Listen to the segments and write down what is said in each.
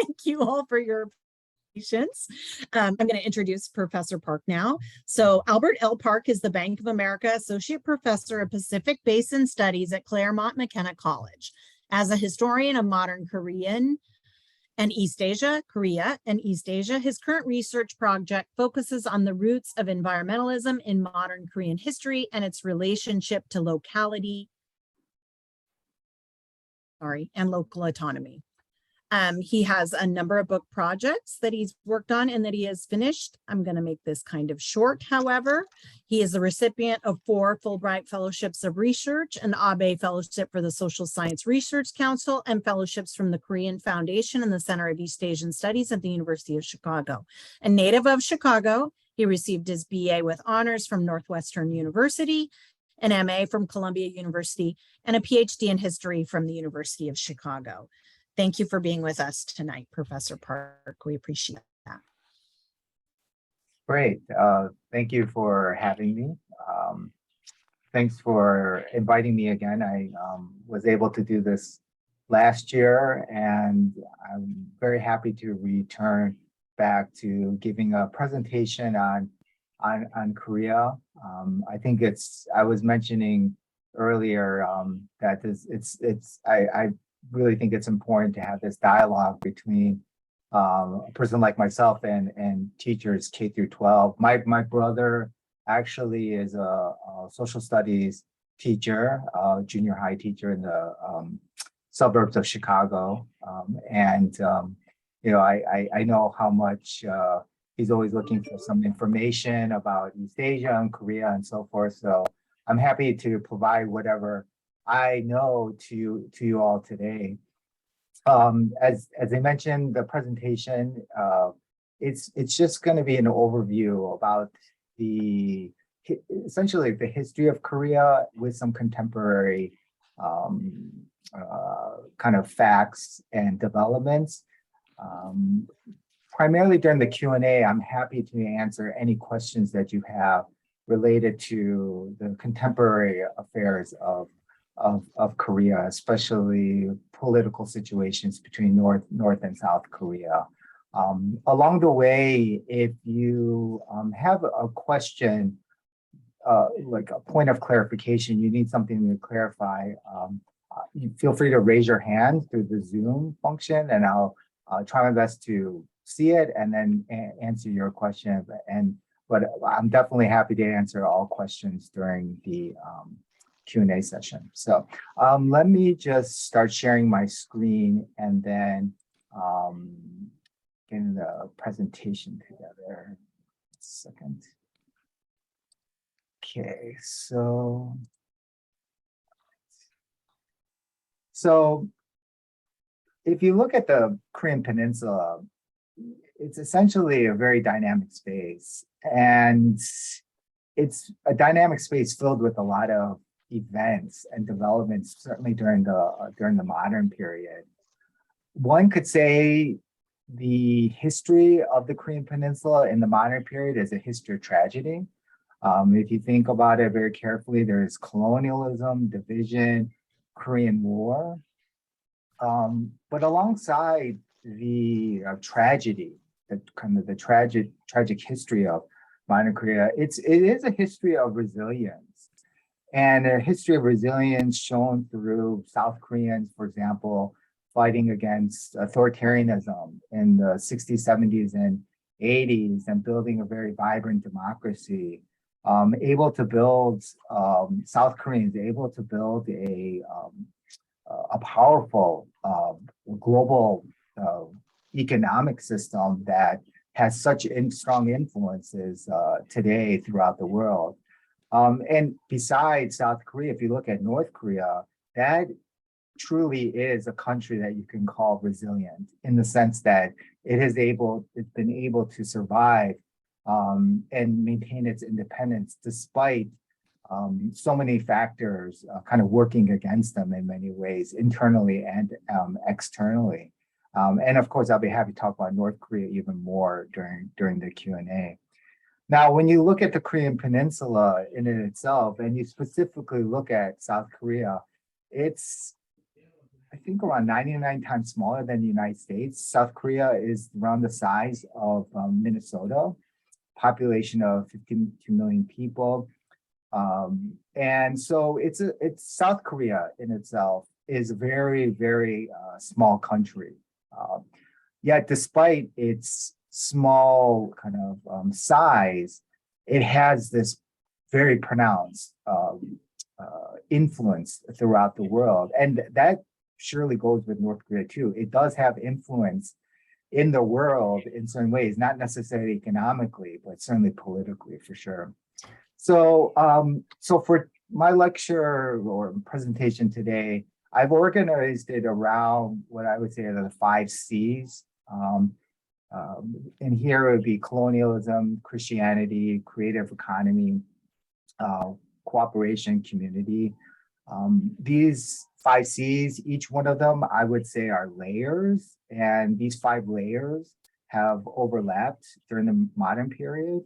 Thank you all for your patience. I'm going to introduce Professor Park now. So Albert L. Park is the Bank of America Associate Professor of Pacific Basin Studies at Claremont McKenna College. As a historian of modern Korea and East Asia, his current research project focuses on the roots of environmentalism in modern Korean history and its relationship to locality, and local autonomy. He has a number of book projects that he's worked on and that he has finished. I'm going to make this kind of short, however. He is the recipient of 4 Fulbright Fellowships of Research, an Abe Fellowship for the Social Science Research Council, and fellowships from the Korean Foundation and the Center of East Asian Studies at the University of Chicago. A native of Chicago, he received his BA with honors from Northwestern University, an MA from Columbia University, and a PhD in history from the University of Chicago. Thank you for being with us tonight, Professor Park. We appreciate that. Great. Thank you for having me. Thanks for inviting me again. I was able to do this last year, and I'm very happy to return back to giving a presentation on Korea. I think I was mentioning earlier that I really think it's important to have this dialogue between a person like myself and teachers K through 12. My brother actually is a social studies teacher, junior high teacher in the suburbs of Chicago. I know how much he's always looking for some information about East Asia and Korea and so forth. So I'm happy to provide whatever I know to you all today. As I mentioned, the presentation, it's just going to be an overview about essentially the history of Korea with some contemporary kind of facts and developments. Primarily during the Q&A, I'm happy to answer any questions that you have related to the contemporary affairs of Korea, especially political situations between North and South Korea. Along the way, if you have a question, like a point of clarification, you need something to clarify, you feel free to raise your hand through the Zoom function, and I'll try my best to see it and then answer your question. But I'm definitely happy to answer all questions during the Q&A session. So let me just start sharing my screen and then getting the presentation together. A second. Okay, so if you look at the Korean Peninsula, it's essentially a very dynamic space, and it's a dynamic space filled with a lot of events and developments, certainly during the modern period. One could say the history of the Korean Peninsula in the modern period is a history of tragedy. If you think about it very carefully, there is colonialism, division, Korean War. But alongside the tragedy, the tragic history of modern Korea, it is a history of resilience, and a history of resilience shown through South Koreans, for example, fighting against authoritarianism in the 60s, 70s, and 80s, and building a very vibrant democracy. South Koreans able to build a powerful global economic system that has such strong influences today throughout the world. And besides South Korea, if you look at North Korea, that truly is a country that you can call resilient, in the sense that it's been able to survive and maintain its independence despite so many factors kind of working against them in many ways, internally and externally. And of course, I'll be happy to talk about North Korea even more during the Q&A. Now, when you look at the Korean Peninsula in itself, and you specifically look at South Korea, I think around 99 times smaller than the United States. South Korea is around the size of Minnesota, population of 52 million people. And so it's South Korea in itself is a very, very small country. Yet despite its small kind of size, it has this very pronounced influence throughout the world. And that surely goes with North Korea too. It does have influence in the world in certain ways, not necessarily economically, but certainly politically for sure. So, so for my lecture or presentation today, I've organized it around what I would say are the 5 C's. And here it would be colonialism, Christianity, creative economy, cooperation, community. These 5 C's, each one of them, I would say are layers. And these 5 layers have overlapped during the modern period.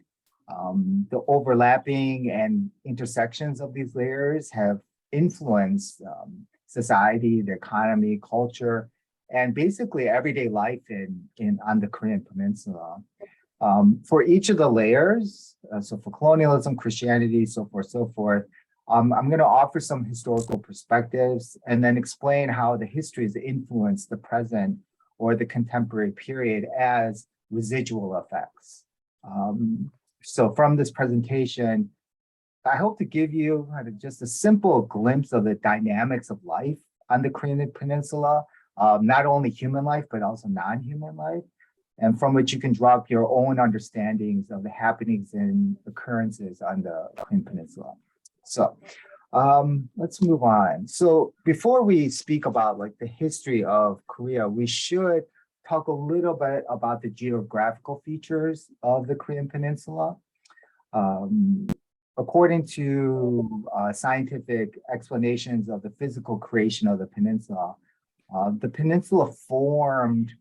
The overlapping and intersections of these layers have influenced society, the economy, culture, and basically everyday life on the Korean Peninsula. For each of the layers, so for colonialism, Christianity, so forth, I'm going to offer some historical perspectives and then explain how the history has influenced the present or the contemporary period as residual effects. So from this presentation, I hope to give you just a simple glimpse of the dynamics of life on the Korean Peninsula, not only human life, but also non-human life, and from which you can draw up your own understandings of the happenings and occurrences on the Korean Peninsula. So let's move on. So before we speak about like the history of Korea, we should talk a little bit about the geographical features of the Korean Peninsula. According to scientific explanations of the physical creation of the peninsula formed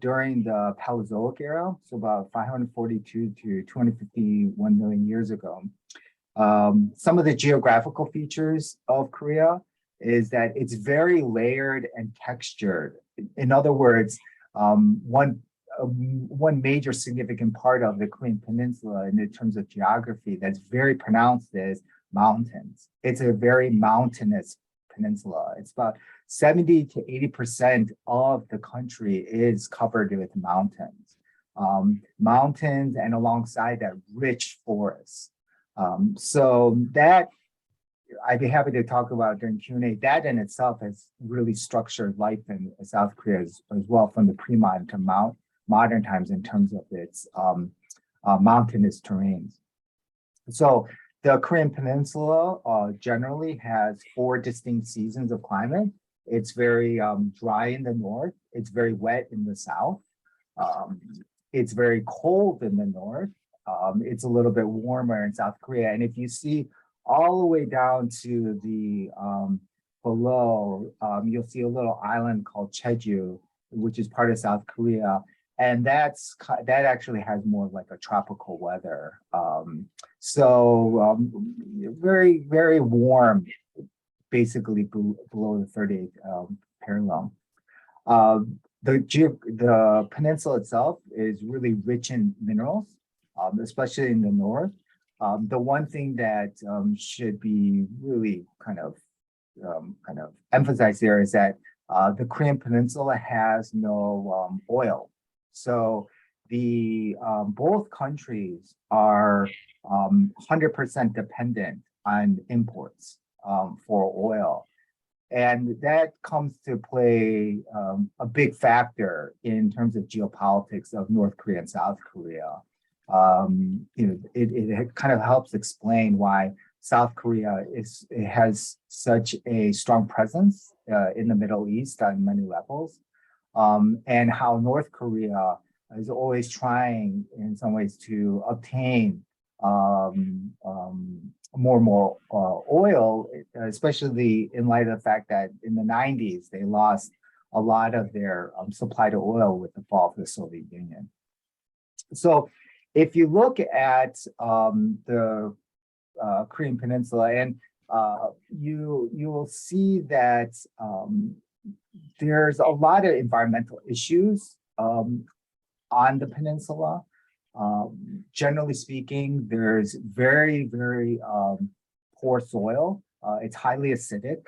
during the Paleozoic era, so about 542 to 251 million years ago. Some of the geographical features of Korea is that it's very layered and textured. In other words, one major significant part of the Korean Peninsula in terms of geography that's very pronounced is mountains. It's a very mountainous peninsula. It's about 70 to 80% of the country is covered with mountains. Mountains and alongside that rich forests. So that I'd be happy to talk about during Q&A. That in itself has really structured life in South Korea as well from the pre-modern to modern times in terms of its mountainous terrains. So the Korean Peninsula generally has 4 distinct seasons of climate. It's very dry in the north. It's very wet in the south. It's very cold in the north. It's a little bit warmer in South Korea. And if you see all the way down to the below, you'll see a little island called Jeju, which is part of South Korea. And that actually has more like a tropical weather. Very, very warm, basically below the 38th parallel. The peninsula itself is really rich in minerals, especially in the north. The one thing that should be really kind of emphasized here is that the Korean Peninsula has no oil. So the both countries are 100% dependent on imports for oil. And that comes to play a big factor in terms of geopolitics of North Korea and South Korea. It kind of helps explain why South Korea has such a strong presence in the Middle East on many levels, and how North Korea is always trying, in some ways, to obtain more and more oil, especially in light of the fact that in the 90s they lost a lot of their supply to oil with the fall of the Soviet Union. So if you look at the Korean Peninsula, and you will see that there's a lot of environmental issues on the peninsula. Generally speaking, there's very, very poor soil. It's highly acidic.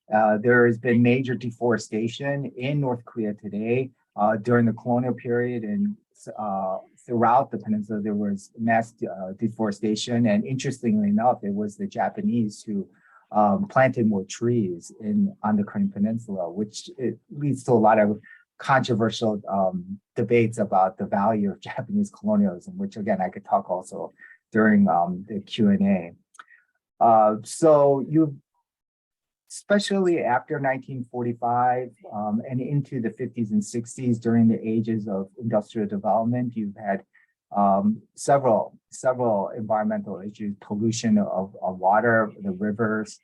There has been major deforestation in North Korea today. During the colonial period and throughout the peninsula, there was mass deforestation. And interestingly enough, it was the Japanese who planted more trees on the Korean Peninsula, which it leads to a lot of controversial debates about the value of Japanese colonialism, which again, I could talk also during the Q&A. So especially after 1945 and into the 50s and 60s, during the ages of industrial development, you've had several environmental issues, pollution of water, the rivers,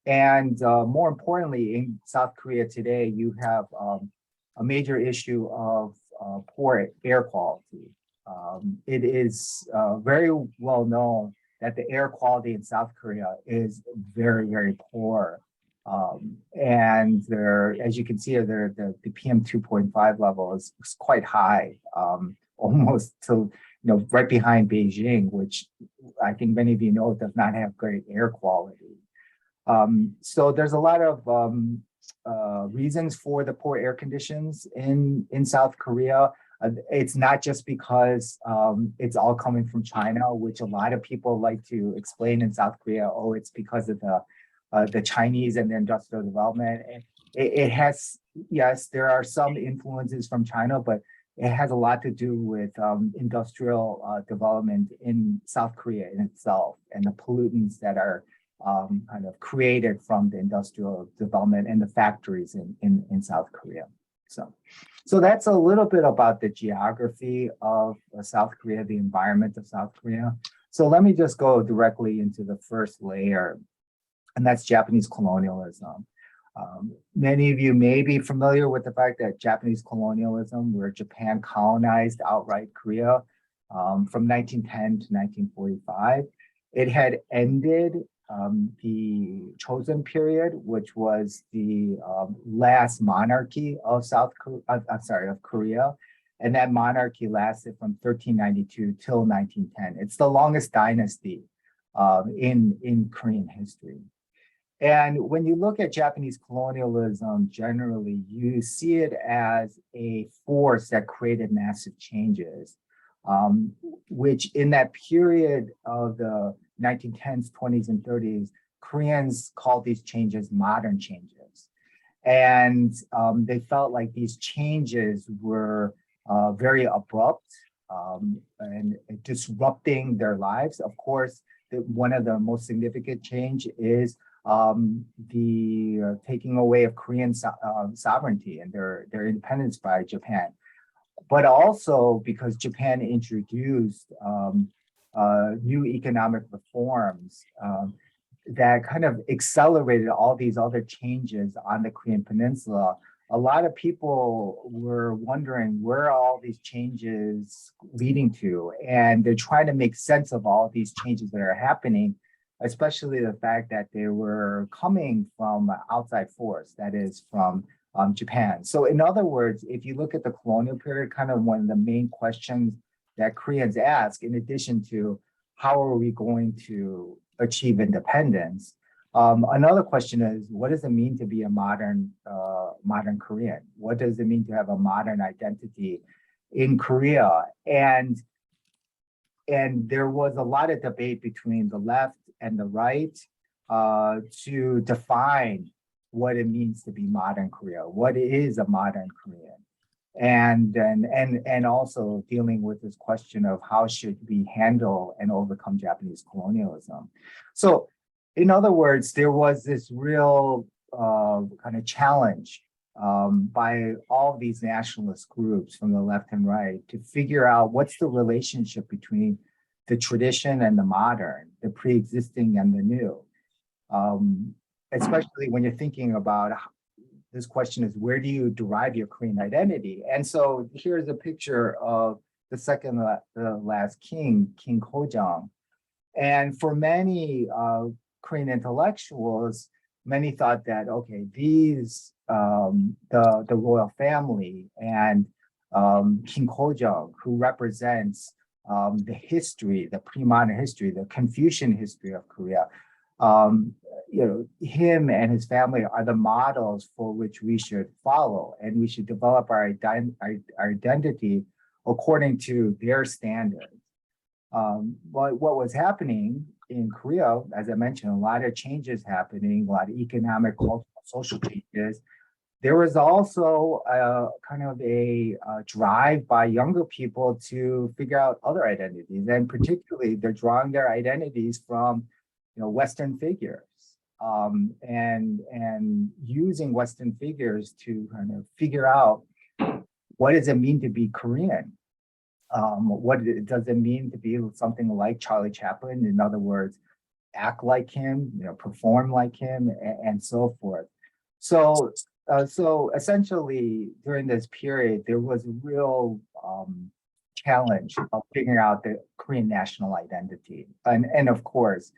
and more importantly, in South Korea today, you have a major issue of poor air quality. It is very well known that the air quality in South Korea is very, very poor. And there, as you can see, the PM 2.5 level is quite high, almost to, right behind Beijing, which I think many of you know does not have great air quality. So there's a lot of reasons for the poor air conditions in South Korea. It's not just because it's all coming from China, which a lot of people like to explain in South Korea. Oh, it's because of the Chinese and the industrial development. It has, yes, there are some influences from China, but it has a lot to do with industrial development in South Korea in itself and the pollutants that are kind of created from the industrial development and the factories in South Korea. So that's a little bit about the geography of South Korea, the environment of South Korea. So let me just go directly into the first layer, and that's Japanese colonialism. Many of you may be familiar with the fact that Japanese colonialism, where Japan colonized outright Korea from 1910 to 1945. It had ended the Chosun period, which was the last monarchy of Korea. And that monarchy lasted from 1392 till 1910. It's the longest dynasty in Korean history. And when you look at Japanese colonialism generally, you see it as a force that created massive changes, which in that period of the 1910s, 20s, and 30s, Koreans called these changes modern changes. And they felt like these changes were very abrupt and disrupting their lives. Of course, one of the most significant change is the taking away of Korean sovereignty and their independence by Japan. But also because Japan introduced new economic reforms that kind of accelerated all these other changes on the Korean Peninsula. A lot of people were wondering where are all these changes leading to, and they're trying to make sense of all these changes that are happening, especially the fact that they were coming from an outside force, that is from Japan. So in other words, if you look at the colonial period, kind of one of the main questions that Koreans ask, in addition to how are we going to achieve independence, another question is, what does it mean to be a modern Korean? What does it mean to have a modern identity in Korea? And there was a lot of debate between the left and the right to define what it means to be modern Korea. What is a modern Korean? And also dealing with this question of how should we handle and overcome Japanese colonialism. So in other words, there was this real kind of challenge by all these nationalist groups from the left and right to figure out what's the relationship between the tradition and the modern, the pre-existing and the new. Especially when you're thinking about this question is, where do you derive your Korean identity? And so here's a picture of the second to last king, King Kojang. And for many Korean intellectuals, many thought that, okay, these, the royal family and King Kojong, who represents the history, the pre-modern history, the Confucian history of Korea, him and his family are the models for which we should follow, and we should develop our identity according to their standards. But what was happening in Korea, as I mentioned, a lot of changes happening, a lot of economic, cultural, social changes. There was also kind of a drive by younger people to figure out other identities, and particularly they're drawing their identities from, Western figures, and using Western figures to kind of figure out what does it mean to be Korean. What does it mean to be something like Charlie Chaplin? In other words, act like him, perform like him, and so forth. So essentially, during this period, there was a real challenge of figuring out the Korean national identity, and of course,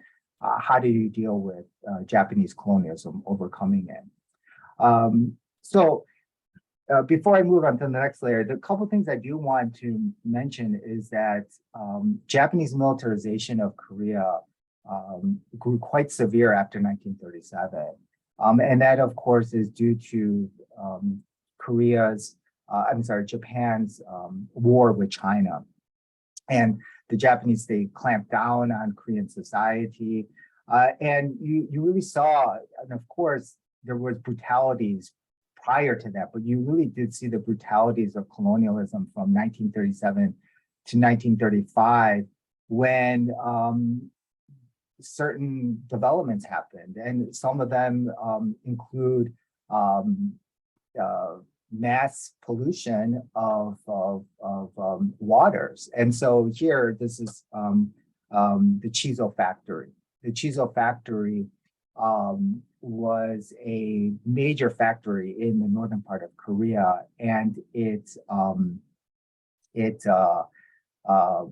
how do you deal with Japanese colonialism, overcoming it? Before I move on to the next layer, the couple things I do want to mention is that Japanese militarization of Korea grew quite severe after 1937. And that, of course, is due to Japan's war with China. And the Japanese, they clamped down on Korean society. And you really saw, and of course, there was brutalities prior to that, but you really did see the brutalities of colonialism from 1937 to 1935, when certain developments happened, and some of them include mass pollution of waters. And so here, this is the Chizo factory. The Chizo factory was a major factory in the northern part of Korea, and it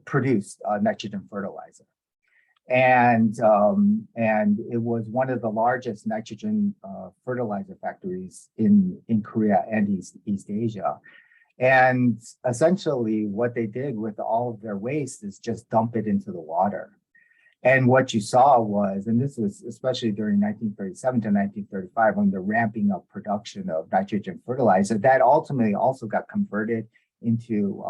produced nitrogen fertilizer. And it was one of the largest nitrogen fertilizer factories in Korea and East Asia. And essentially what they did with all of their waste is just dump it into the water. And what you saw was, and this was especially during 1937 to 1935, when they're ramping up production of nitrogen fertilizer, that ultimately also got converted into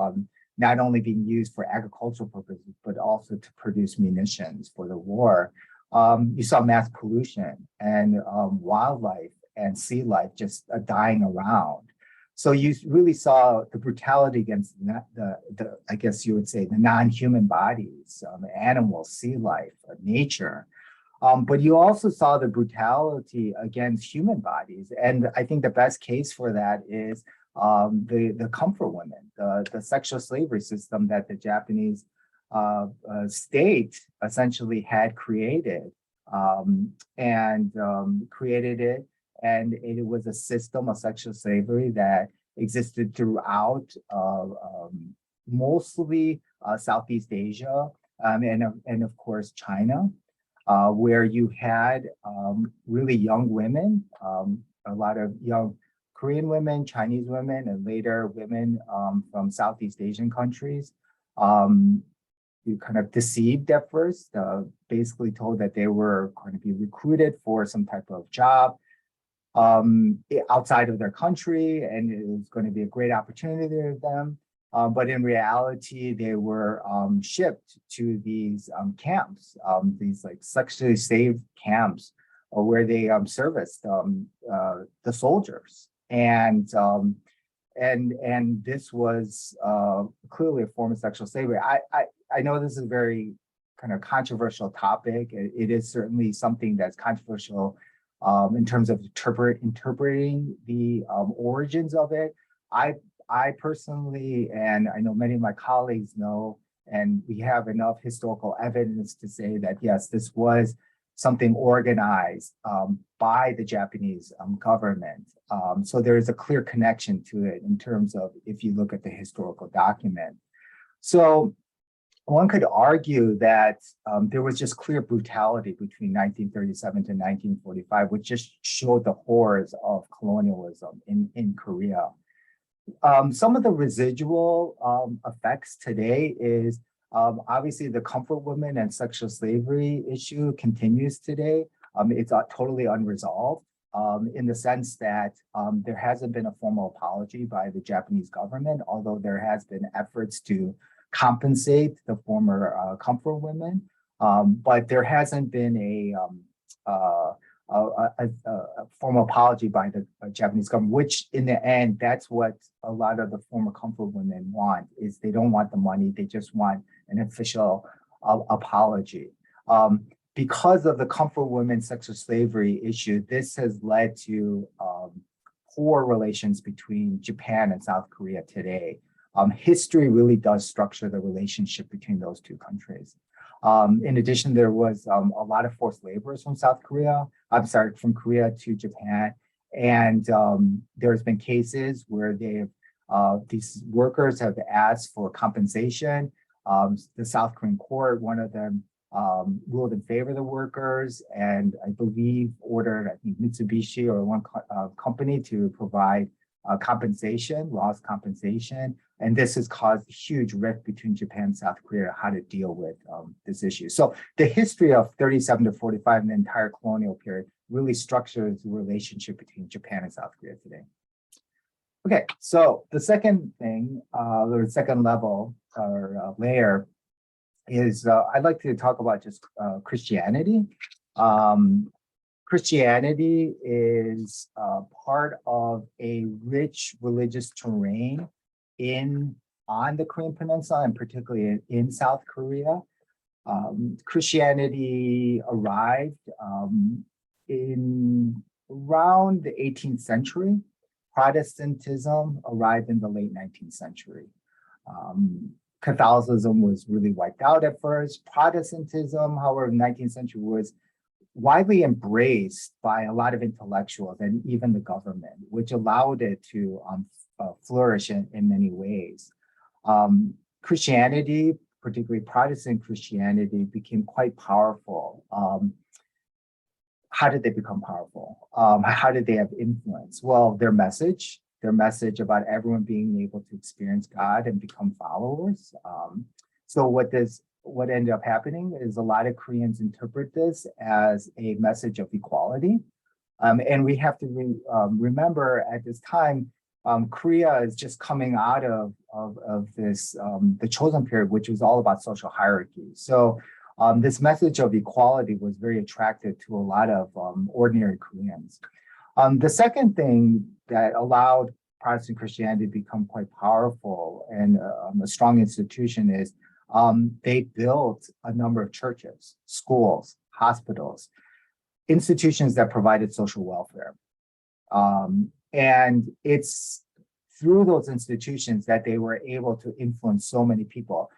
not only being used for agricultural purposes, but also to produce munitions for the war. You saw mass pollution and wildlife and sea life just dying around. So you really saw the brutality against the I guess you would say, the non-human bodies, animals, sea life, nature. But you also saw the brutality against human bodies. And I think the best case for that is the comfort women, the sexual slavery system that the Japanese state essentially had created, created it. And it was a system of sexual slavery that existed throughout mostly Southeast Asia, and of course China, where you had really young women, a lot of young Korean women, Chinese women, and later women from Southeast Asian countries. You kind of deceived at first, basically told that they were going to be recruited for some type of job outside of their country, and it was going to be a great opportunity for them. But in reality, they were shipped to these camps, these like sexually saved camps, where they serviced the soldiers. And this was clearly a form of sexual slavery. I know this is a very kind of controversial topic. It is certainly something that's controversial in terms of interpreting the origins of it. I personally, and I know many of my colleagues know, and we have enough historical evidence to say that, yes, this was something organized by the Japanese government. So there is a clear connection to it in terms of if you look at the historical document. So one could argue that there was just clear brutality between 1937 to 1945, which just showed the horrors of colonialism in Korea. Some of the residual effects today is obviously the comfort women and sexual slavery issue continues today. It's totally unresolved in the sense that there hasn't been a formal apology by the Japanese government, although there has been efforts to compensate the former comfort women, but there hasn't been a formal apology by the Japanese government, which in the end, that's what a lot of the former comfort women want, is they don't want the money, they just want an official apology. Because of the comfort women sexual slavery issue, this has led to poor relations between Japan and South Korea today. History really does structure the relationship between those two countries. In addition, there was a lot of forced laborers from from Korea to Japan. And there's been cases where these workers have asked for compensation. The South Korean court, one of them ruled in favor of the workers, and I believe ordered, I think, Mitsubishi or one company to provide compensation, lost compensation. And this has caused a huge rift between Japan and South Korea, how to deal with this issue. So the history of 37 to 45 and the entire colonial period really structures the relationship between Japan and South Korea today. Okay, so the second thing, or second level or layer is I'd like to talk about just Christianity. Christianity is part of a rich religious terrain on the Korean Peninsula, and particularly in South Korea. Christianity arrived in around the 18th century. Protestantism arrived in the late 19th century. Catholicism was really wiped out at first. Protestantism, however, in the 19th century was widely embraced by a lot of intellectuals and even the government, which allowed it to flourish in many ways. Christianity, particularly Protestant Christianity, became quite powerful. How did they become powerful? How did they have influence? Well, their message about everyone being able to experience God and become followers. So what ended up happening is a lot of Koreans interpret this as a message of equality. And we have to remember at this time, Korea is just coming out of this, the Chosun period, which was all about social hierarchy. So this message of equality was very attractive to a lot of ordinary Koreans. The second thing that allowed Protestant Christianity to become quite powerful and a strong institution is they built a number of churches, schools, hospitals, institutions that provided social welfare. And it's through those institutions that they were able to influence so many people.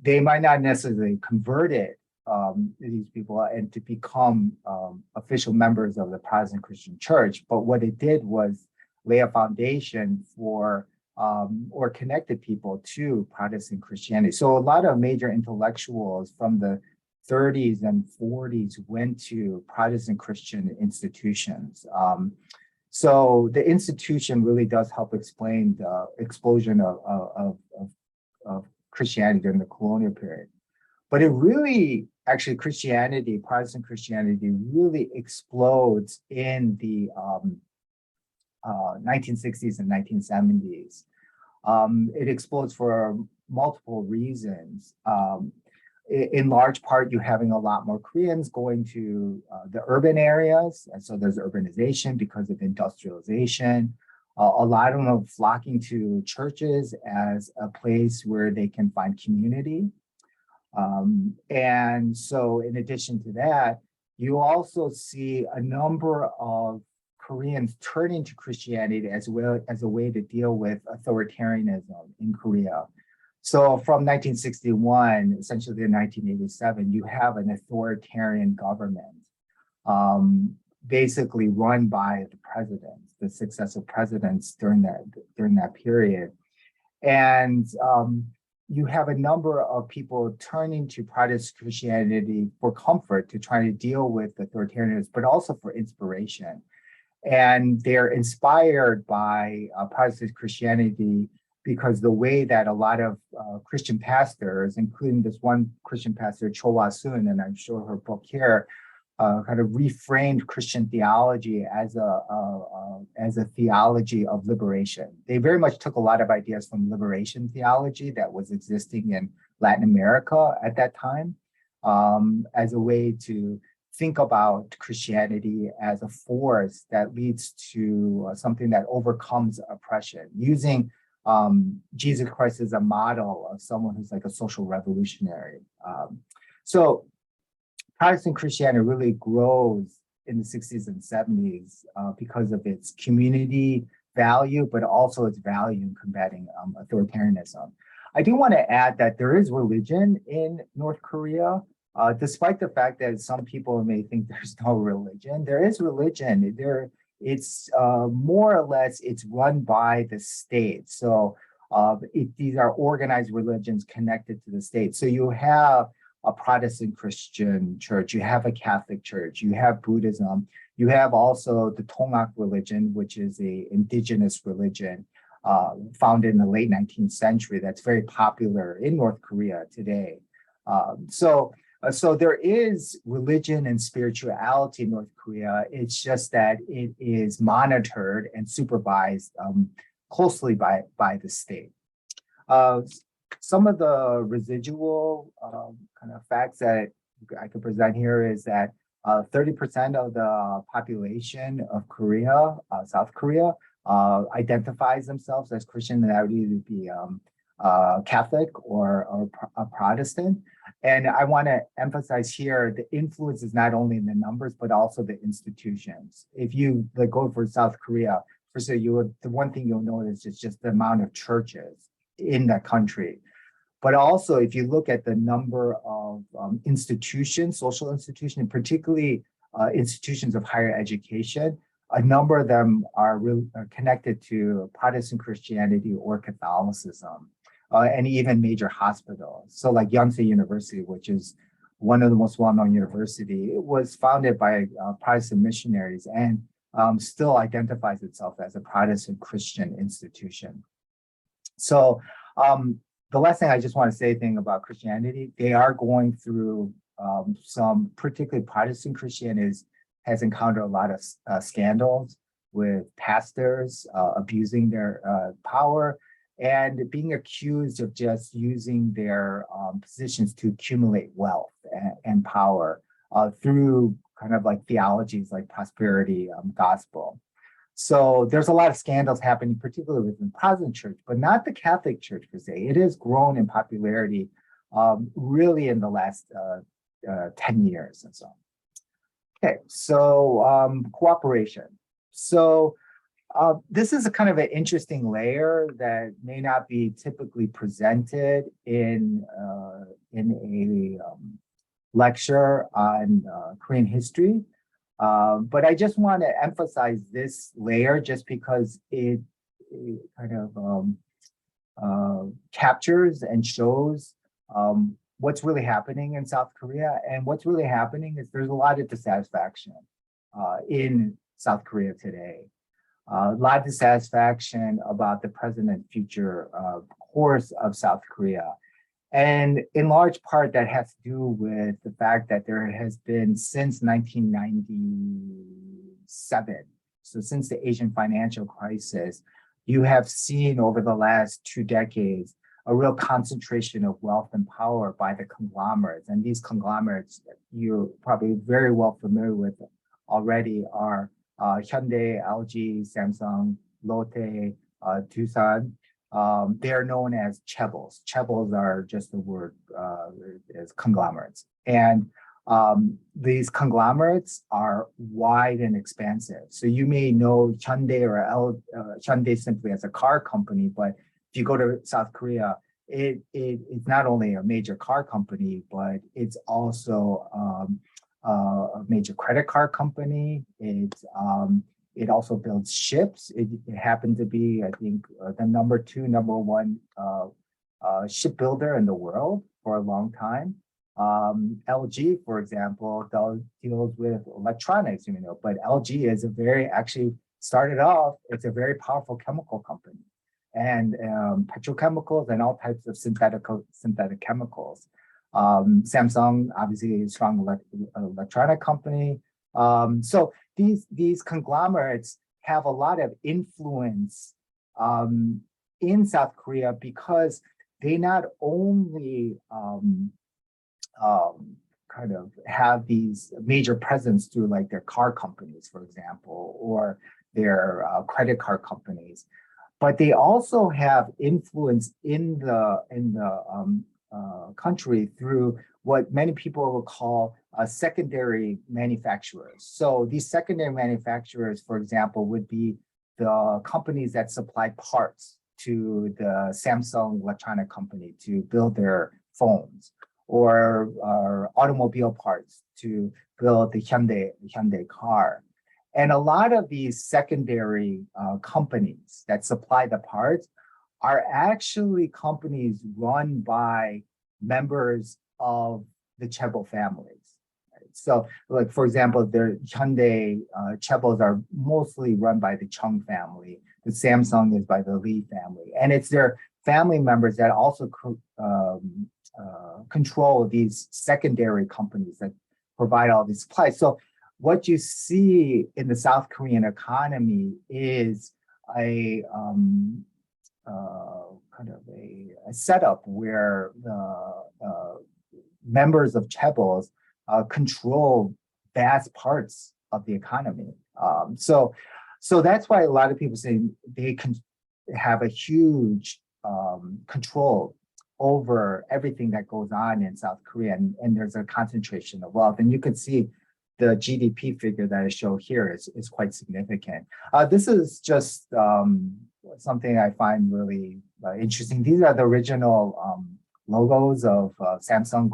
They might not necessarily converted these people and to become official members of the Protestant Christian Church, but what it did was lay a foundation for or connected people to Protestant Christianity. So a lot of major intellectuals from the 30s and 40s went to Protestant Christian institutions. So the institution really does help explain the explosion of Christianity during the colonial period. But it really, actually Christianity, Protestant Christianity really explodes in the 1960s and 1970s. It explodes for multiple reasons. In large part, you're having a lot more Koreans going to the urban areas. And so there's urbanization because of industrialization. A lot of them are flocking to churches as a place where they can find community. And so in addition to that, you also see a number of Koreans turning to Christianity as well as a way to deal with authoritarianism in Korea. So from 1961, essentially to 1987, you have an authoritarian government, basically run by the presidents, the successive presidents during that period. And you have a number of people turning to Protestant Christianity for comfort to try to deal with authoritarianism, but also for inspiration. And they're inspired by Protestant Christianity because the way that a lot of Christian pastors, including this one Christian pastor, Cho Wa-sun, and I'm sure her book here, kind of reframed Christian theology as a theology of liberation. They very much took a lot of ideas from liberation theology that was existing in Latin America at that time, as a way to think about Christianity as a force that leads to something that overcomes oppression, using Jesus Christ as a model of someone who's like a social revolutionary. So Protestant Christianity really grows in the 60s and 70s because of its community value, but also its value in combating authoritarianism. I do want to add that there is religion in North Korea, despite the fact that some people may think there's no religion. There is religion. It's more or less, it's run by the state. So these are organized religions connected to the state. So you have a Protestant Christian church, you have a Catholic church, you have Buddhism, you have also the Tongak religion, which is a indigenous religion founded in the late 19th century that's very popular in North Korea today. So there is religion and spirituality in North Korea. It's just that it is monitored and supervised closely by the state. Some of the residual kind of facts that I could present here is that 30% of the population of Korea, South Korea, identifies themselves as Christian, and that would either be Catholic or a Protestant. And I want to emphasize here, the influence is not only in the numbers, but also the institutions. If you go for South Korea, first the one thing you'll notice is just the amount of churches in the country. But also, if you look at the number of institutions, social institutions, particularly institutions of higher education, a number of them are connected to Protestant Christianity or Catholicism, and even major hospitals. So like Yonsei University, which is one of the most well-known universities, it was founded by Protestant missionaries and still identifies itself as a Protestant Christian institution. So the last thing I just want to say about Christianity, they are going through some, particularly Protestant Christianity has encountered a lot of scandals with pastors abusing their power and being accused of just using their positions to accumulate wealth and power through kind of like theologies like prosperity gospel. So there's a lot of scandals happening, particularly within the Protestant church, but not the Catholic church per se. It has grown in popularity really in the last 10 years and so on. Okay, so cooperation. So this is a kind of an interesting layer that may not be typically presented in a lecture on Korean history. But I just want to emphasize this layer just because it kind of captures and shows what's really happening in South Korea. And what's really happening is there's a lot of dissatisfaction in South Korea today. A lot of dissatisfaction about the present and future course of South Korea. And in large part, that has to do with the fact that there has been since 1997, so since the Asian financial crisis, you have seen over the last 2 decades a real concentration of wealth and power by the conglomerates. And these conglomerates, you're probably very well familiar with already, are Hyundai, LG, Samsung, Lotte, Doosan. They are known as chaebols. Chaebols are just the word as conglomerates. And these conglomerates are wide and expansive. So you may know Hyundai or Hyundai simply as a car company, but if you go to South Korea, it's not only a major car company, but it's also a major credit card company. It also builds ships. It happened to be, I think, the number one shipbuilder in the world for a long time. LG, for example, deals with electronics, but LG is actually started off, it's a very powerful chemical company, and petrochemicals and all types of synthetic chemicals. Samsung, obviously, a strong electronic company. So these conglomerates have a lot of influence in South Korea because they not only kind of have these major presence through like their car companies, for example, or their credit card companies, but they also have influence in the country through what many people will call secondary manufacturers. So these secondary manufacturers, for example, would be the companies that supply parts to the Samsung electronic company to build their phones, or automobile parts to build the Hyundai car. And a lot of these secondary companies that supply the parts are actually companies run by members of the chaebol families. Right? So, like for example, their Hyundai chaebols are mostly run by the Chung family. The Samsung is by the Lee family, and it's their family members that also control these secondary companies that provide all these supplies. So, what you see in the South Korean economy is a kind of a setup where the members of chaebols control vast parts of the economy. So that's why a lot of people say they can have a huge control over everything that goes on in South Korea, and there's a concentration of wealth. And you can see the GDP figure that I show here is quite significant. This is just something I find really interesting. These are the original logos of Samsung,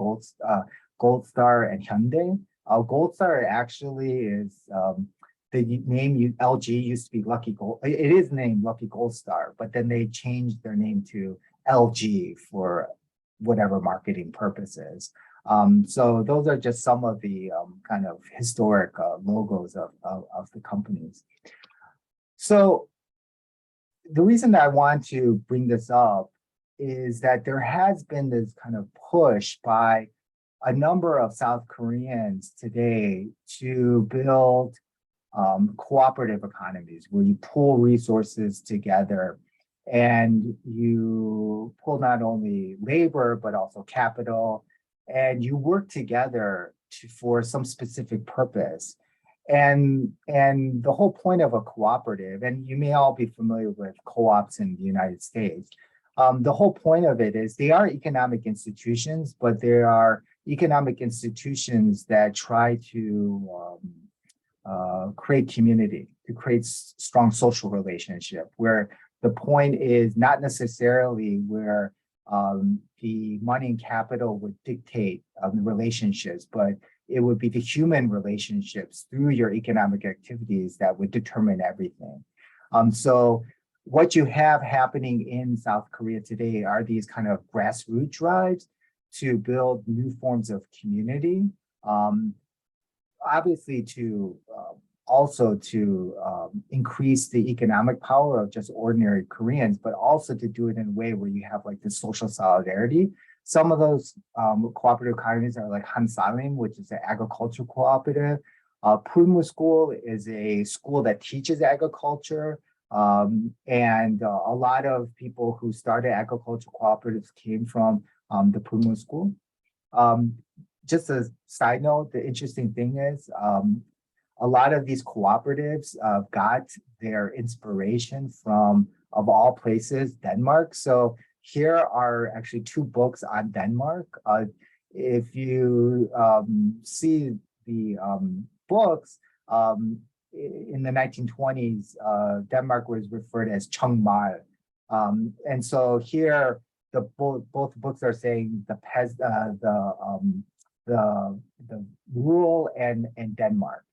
Gold Star, and Hyundai. Gold Star actually is the name LG used to be Lucky Gold. It is named Lucky Gold Star, but then they changed their name to LG for whatever marketing purposes. So those are just some of the kind of historic logos of the companies. So the reason that I want to bring this up is that there has been this kind of push by a number of South Koreans today to build cooperative economies where you pool resources together and you pull not only labor, but also capital, and you work together for some specific purpose. And the whole point of a cooperative, and you may all be familiar with co-ops in the United States, the whole point of it is they are economic institutions, but they are economic institutions that try to create community, to create strong social relationship, where the point is not necessarily where the money and capital would dictate the relationships, but it would be the human relationships through your economic activities that would determine everything. So what you have happening in South Korea today are these kind of grassroots drives to build new forms of community, obviously to also to increase the economic power of just ordinary Koreans, but also to do it in a way where you have like the social solidarity. Some of those cooperative economies are like Hansalim, which is an agriculture cooperative. Pulmu School is a school that teaches agriculture. And a lot of people who started agriculture cooperatives came from the Pulmu School. Just a side note, the interesting thing is a lot of these cooperatives got their inspiration from, of all places, Denmark. So here are actually two books on Denmark. If you see the books, in the 1920s, Denmark was referred as Chungmal. And so here, both books are saying the rural and Denmark.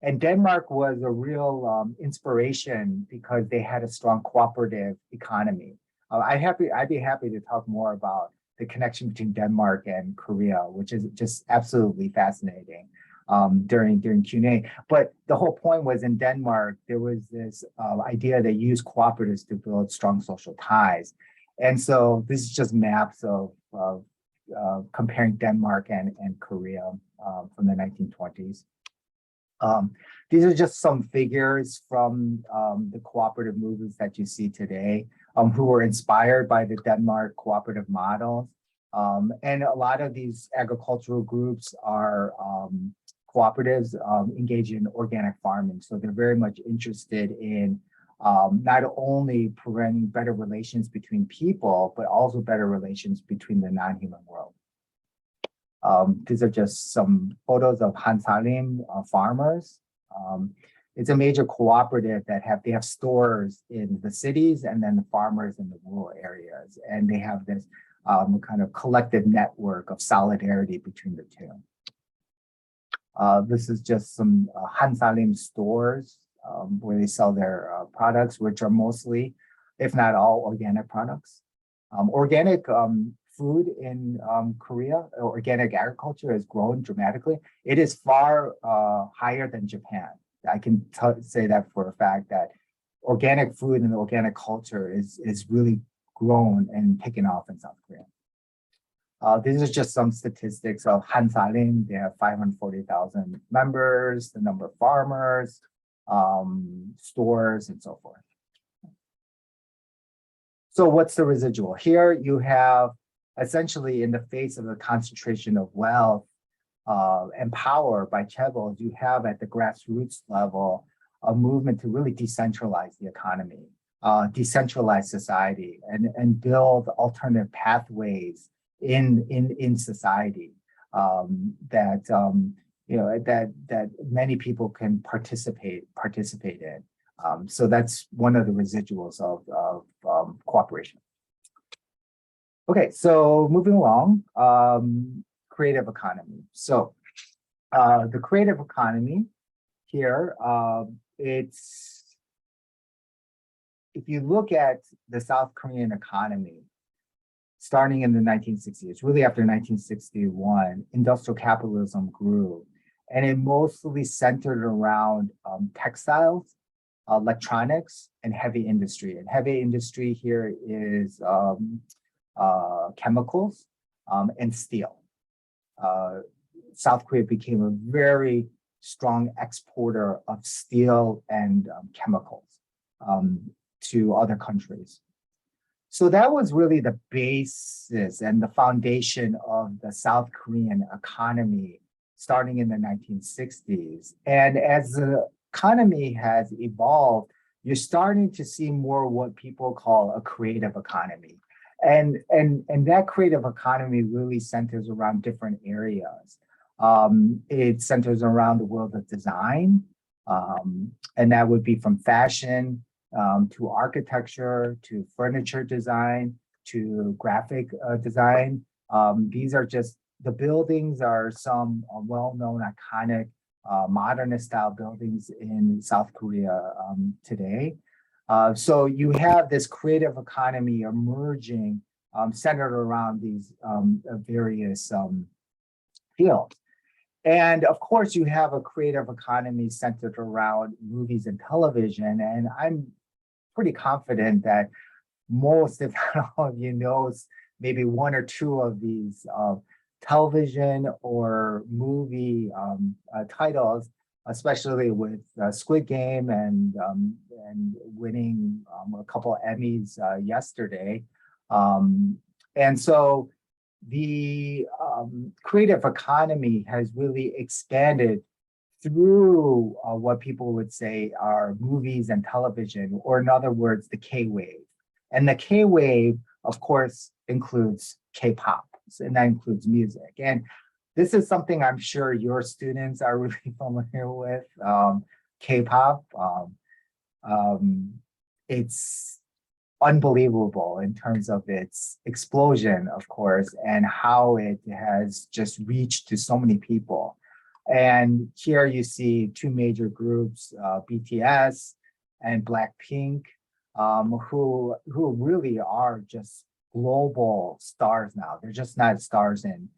And Denmark was a real inspiration because they had a strong cooperative economy. I'd be happy to talk more about the connection between Denmark and Korea, which is just absolutely fascinating during Q&A. But the whole point was in Denmark, there was this idea they used cooperatives to build strong social ties. And so this is just maps of comparing Denmark and Korea from the 1920s. These are just some figures from the cooperative movements that you see today, who were inspired by the Denmark cooperative models. And a lot of these agricultural groups are cooperatives engaged in organic farming. So they're very much interested in not only preventing better relations between people, but also better relations between the non-human world. These are just some photos of Hansalim farmers. It's a major cooperative that they have stores in the cities and then the farmers in the rural areas. And they have this kind of collective network of solidarity between the two. This is just some Hansalim stores where they sell their products, which are mostly, if not all, organic products. Organic food in Korea, organic agriculture has grown dramatically. It is far higher than Japan. I can say that for a fact that organic food and organic culture is really grown and taken off in South Korea. These are just some statistics of Hansalim. They have 540,000 members, the number of farmers, stores, and so forth. So what's the residual? Here you have essentially in the face of the concentration of wealth and power by chaebols, you have at the grassroots level a movement to really decentralize the economy, decentralize society, and build alternative pathways in society that many people can participate in. So that's one of the residuals of cooperation. Okay, so moving along, creative economy. So the creative economy here, if you look at the South Korean economy, starting in the 1960s, really after 1961, industrial capitalism grew, and it mostly centered around textiles, electronics, and heavy industry. And heavy industry here is chemicals and steel. South Korea became a very strong exporter of steel and chemicals to other countries. So that was really the basis and the foundation of the South Korean economy starting in the 1960s. And as the economy has evolved, you're starting to see more what people call a creative economy. And that creative economy really centers around different areas. It centers around the world of design, and that would be from fashion to architecture, to furniture design, to graphic design. These are just, the buildings are some well-known iconic modernist style buildings in South Korea today. So you have this creative economy emerging centered around these various fields. And of course, you have a creative economy centered around movies and television. And I'm pretty confident that most, if not all of you, knows maybe one or two of these television or movie titles, especially with Squid Game and winning a couple of Emmys yesterday. And so the creative economy has really expanded through what people would say are movies and television, or in other words, the K-wave. And the K-wave, of course, includes K-pop, and that includes music. And this is something I'm sure your students are really familiar with, K-pop. It's unbelievable in terms of its explosion, of course, and how it has just reached to so many people. And here you see two major groups, BTS and Blackpink. who really are just global stars now. They're just not stars in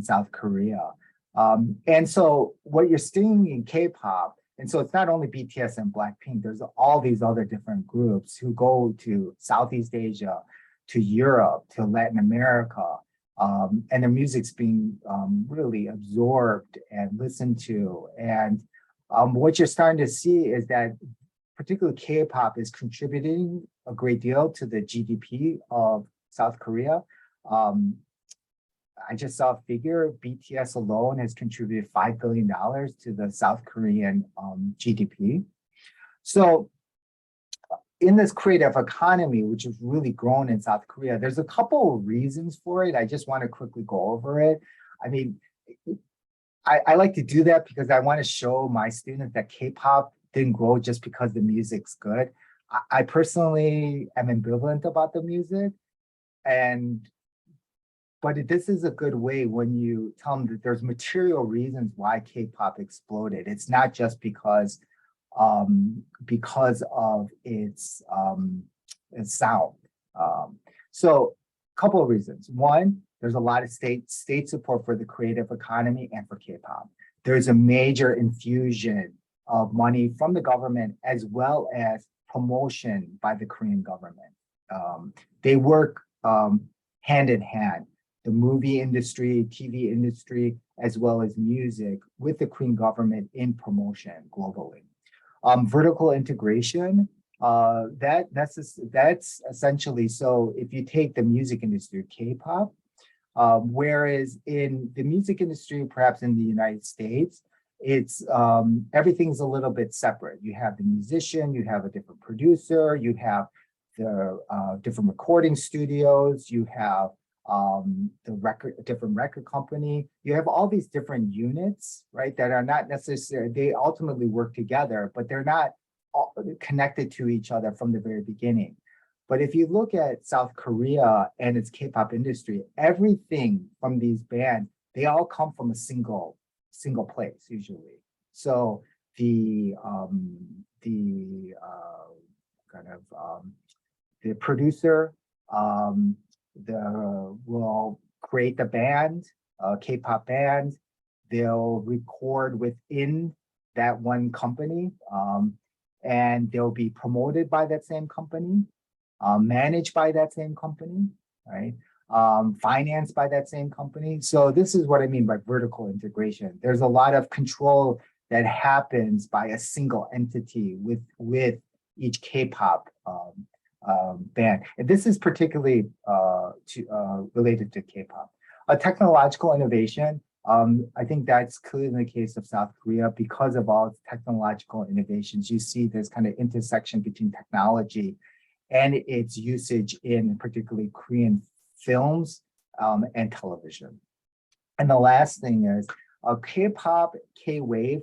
South Korea. And so what you're seeing in K-pop, and so it's not only BTS and Blackpink, there's all these other different groups who go to Southeast Asia, to Europe, to Latin America, and their music's being really absorbed and listened to. And what you're starting to see is that particularly K-pop is contributing a great deal to the GDP of South Korea. I just saw a figure, BTS alone has contributed $5 billion to the South Korean GDP. So in this creative economy, which has really grown in South Korea, there's a couple of reasons for it. I just want to quickly go over it. I mean, I like to do that because I want to show my students that K-pop didn't grow just because the music's good. I personally am ambivalent about the music, but this is a good way when you tell them that there's material reasons why K-pop exploded. It's not just because of its sound. So a couple of reasons. One, there's a lot of state support for the creative economy and for K-pop. There's a major infusion of money from the government as well as promotion by the Korean government. They work hand in hand. The movie industry, TV industry, as well as music with the Korean government in promotion globally. Vertical integration, that's essentially, so if you take the music industry, K-pop, whereas in the music industry, perhaps in the United States, it's everything's a little bit separate. You have the musician, you have a different producer, you have the different recording studios, you have different record company. You have all these different units, right, that are not necessarily, they ultimately work together, but they're not all connected to each other from the very beginning. But if you look at South Korea and its K-pop industry, everything from these bands, they all come from a single place usually. So the producer will create the band, K-pop band. They'll record within that one company, and they'll be promoted by that same company, managed by that same company, right? Financed by that same company. So this is what I mean by vertical integration. There's a lot of control that happens by a single entity with each K-pop band. And this is particularly related to K-pop. Technological innovation, I think that's clearly the case of South Korea because of all its technological innovations. You see this kind of intersection between technology and its usage in particularly Korean films and television. And the last thing is K-pop, K-wave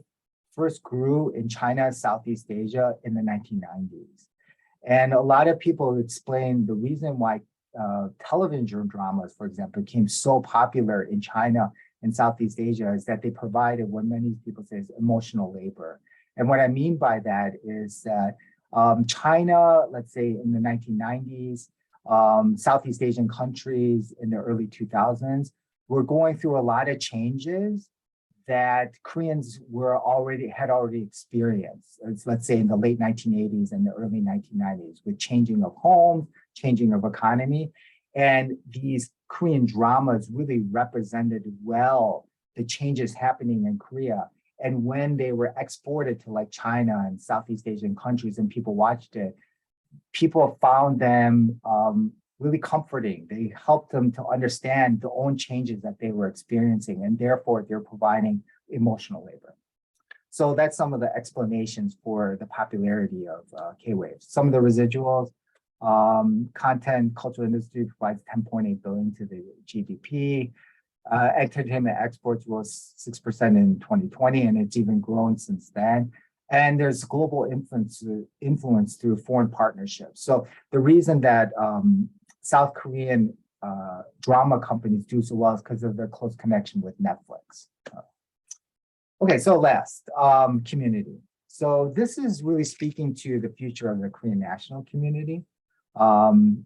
first grew in China, Southeast Asia in the 1990s. And a lot of people explain the reason why television dramas, for example, became so popular in China and Southeast Asia is that they provided what many people say is emotional labor. And what I mean by that is that China, let's say in the 1990s, Southeast Asian countries in the early 2000s were going through a lot of changes that Koreans had already experienced. Let's say in the late 1980s and the early 1990s with changing of homes, changing of economy. And these Korean dramas really represented well the changes happening in Korea. And when they were exported to like China and Southeast Asian countries and people watched it, people found them really comforting. They helped them to understand the own changes that they were experiencing, and therefore they're providing emotional labor. So that's some of the explanations for the popularity of K-waves. Some of the residuals, content, cultural industry provides 10.8 billion to the GDP. Entertainment exports rose 6% in 2020, and it's even grown since then. And there's global influence through foreign partnerships. So the reason that South Korean drama companies do so well is because of their close connection with Netflix. Okay, so last, community. So this is really speaking to the future of the Korean national community,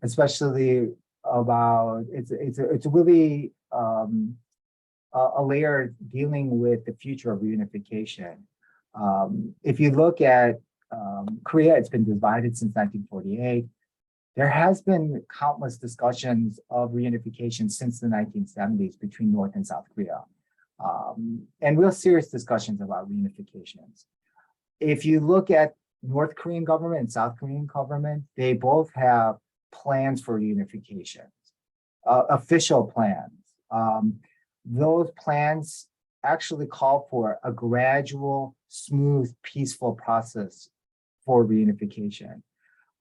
especially about it's really a layer dealing with the future of reunification. If you look at Korea, it's been divided since 1948. There has been countless discussions of reunification since the 1970s between North and South Korea, and real serious discussions about reunifications. If you look at North Korean government and South Korean government, they both have plans for reunification, official plans. Those plans actually call for a gradual, smooth, peaceful process for reunification.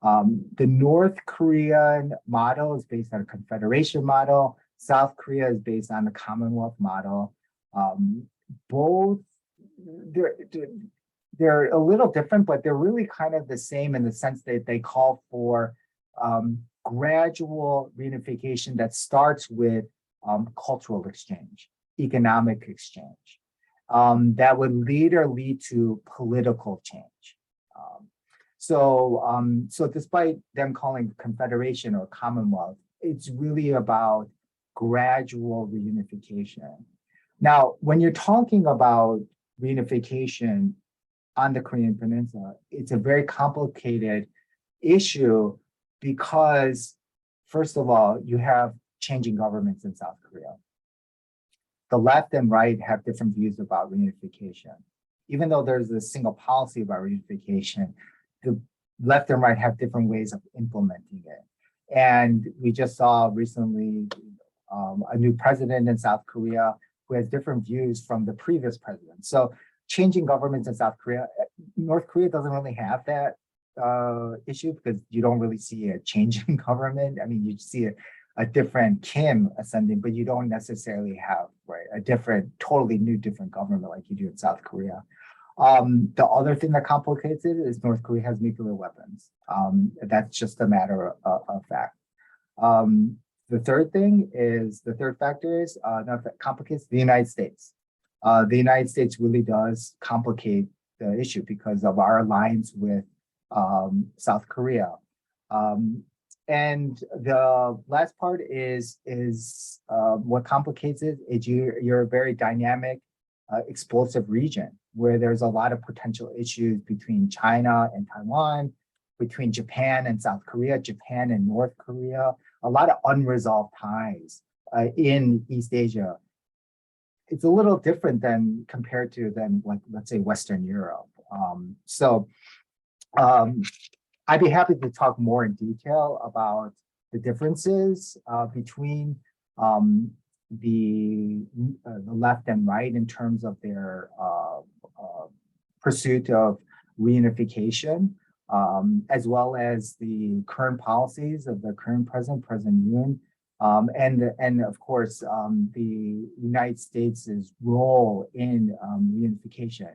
The North Korean model is based on a confederation model. South Korea is based on the Commonwealth model. Both, they're a little different, but they're really kind of the same in the sense that they call for gradual reunification that starts with cultural exchange, economic exchange, that would later lead to political change. So despite them calling confederation or commonwealth, it's really about gradual reunification. Now, when you're talking about reunification on the Korean Peninsula, it's a very complicated issue because, first of all, you have changing governments in South Korea. The left and right have different views about reunification. Even though there's a single policy about reunification, the left and right have different ways of implementing it. And we just saw recently a new president in South Korea who has different views from the previous president. So changing governments in South Korea, North Korea doesn't really have that issue because you don't really see a change in government. I mean, you see a different Kim ascending, but you don't necessarily have a different, totally new, different government like you do in South Korea. The other thing that complicates it is North Korea has nuclear weapons. That's just a matter of fact. The third factor is that complicates the United States. The United States really does complicate the issue because of our alliance with South Korea. And the last part is what complicates it is you're a very dynamic, explosive region where there's a lot of potential issues between China and Taiwan, between Japan and South Korea, Japan and North Korea, a lot of unresolved ties in East Asia. It's a little different than compared to like, let's say, Western Europe. I'd be happy to talk more in detail about the differences between the left and right in terms of their pursuit of reunification, as well as the current policies of the current president, President Yoon, and of course the United States' role in reunification.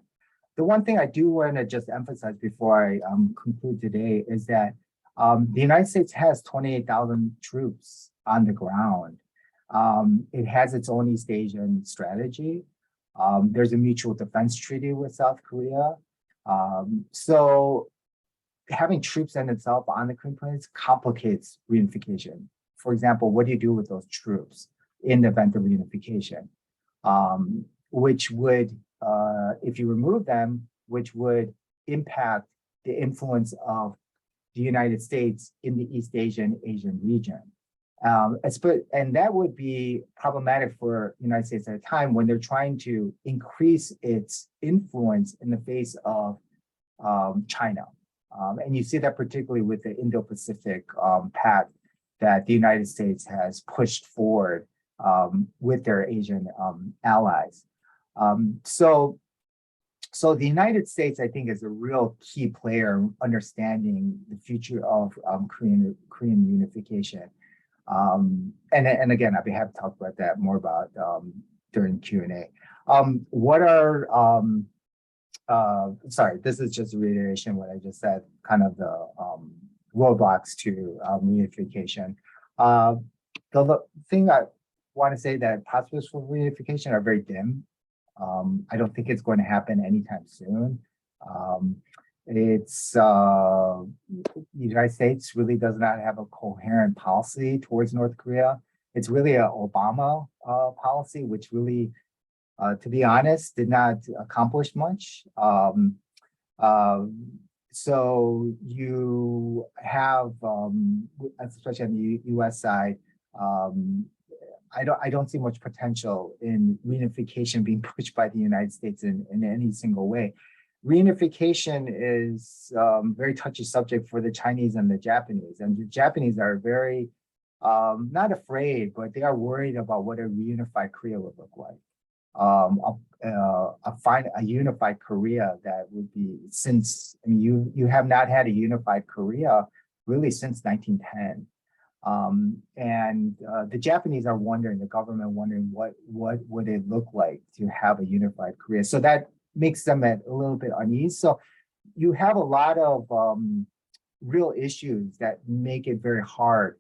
The one thing I do want to just emphasize before I conclude today is that the United States has 28,000 troops on the ground. It has its own East Asian strategy. There's a mutual defense treaty with South Korea. So having troops in itself on the Korean Peninsula complicates reunification. For example, what do you do with those troops in the event of reunification? Which would, if you remove them, which would impact the influence of the United States in the East Asian region. And that would be problematic for the United States at a time when they're trying to increase its influence in the face of China. And you see that particularly with the Indo-Pacific path that the United States has pushed forward with their Asian allies. So the United States, I think, is a real key player in understanding the future of Korean unification. And again, I'd be happy to talk about that more about during Q&A. Sorry, this is just a reiteration of what I just said, kind of the roadblocks to reunification. The thing I want to say that prospects for reunification are very dim. I don't think it's going to happen anytime soon. The United States really does not have a coherent policy towards North Korea. It's really an Obama policy, which really, to be honest, did not accomplish much. So you have, especially on the U.S. side, I don't see much potential in reunification being pushed by the United States in any single way. Reunification is very touchy subject for the Chinese and the Japanese, and the Japanese are very not afraid, but they are worried about what a reunified Korea would look like. A unified Korea that would be, since, I mean, you have not had a unified Korea really since 1910. The Japanese are wondering, the government wondering what would it look like to have a unified Korea. So that makes them at a little bit unease. So you have a lot of real issues that make it very hard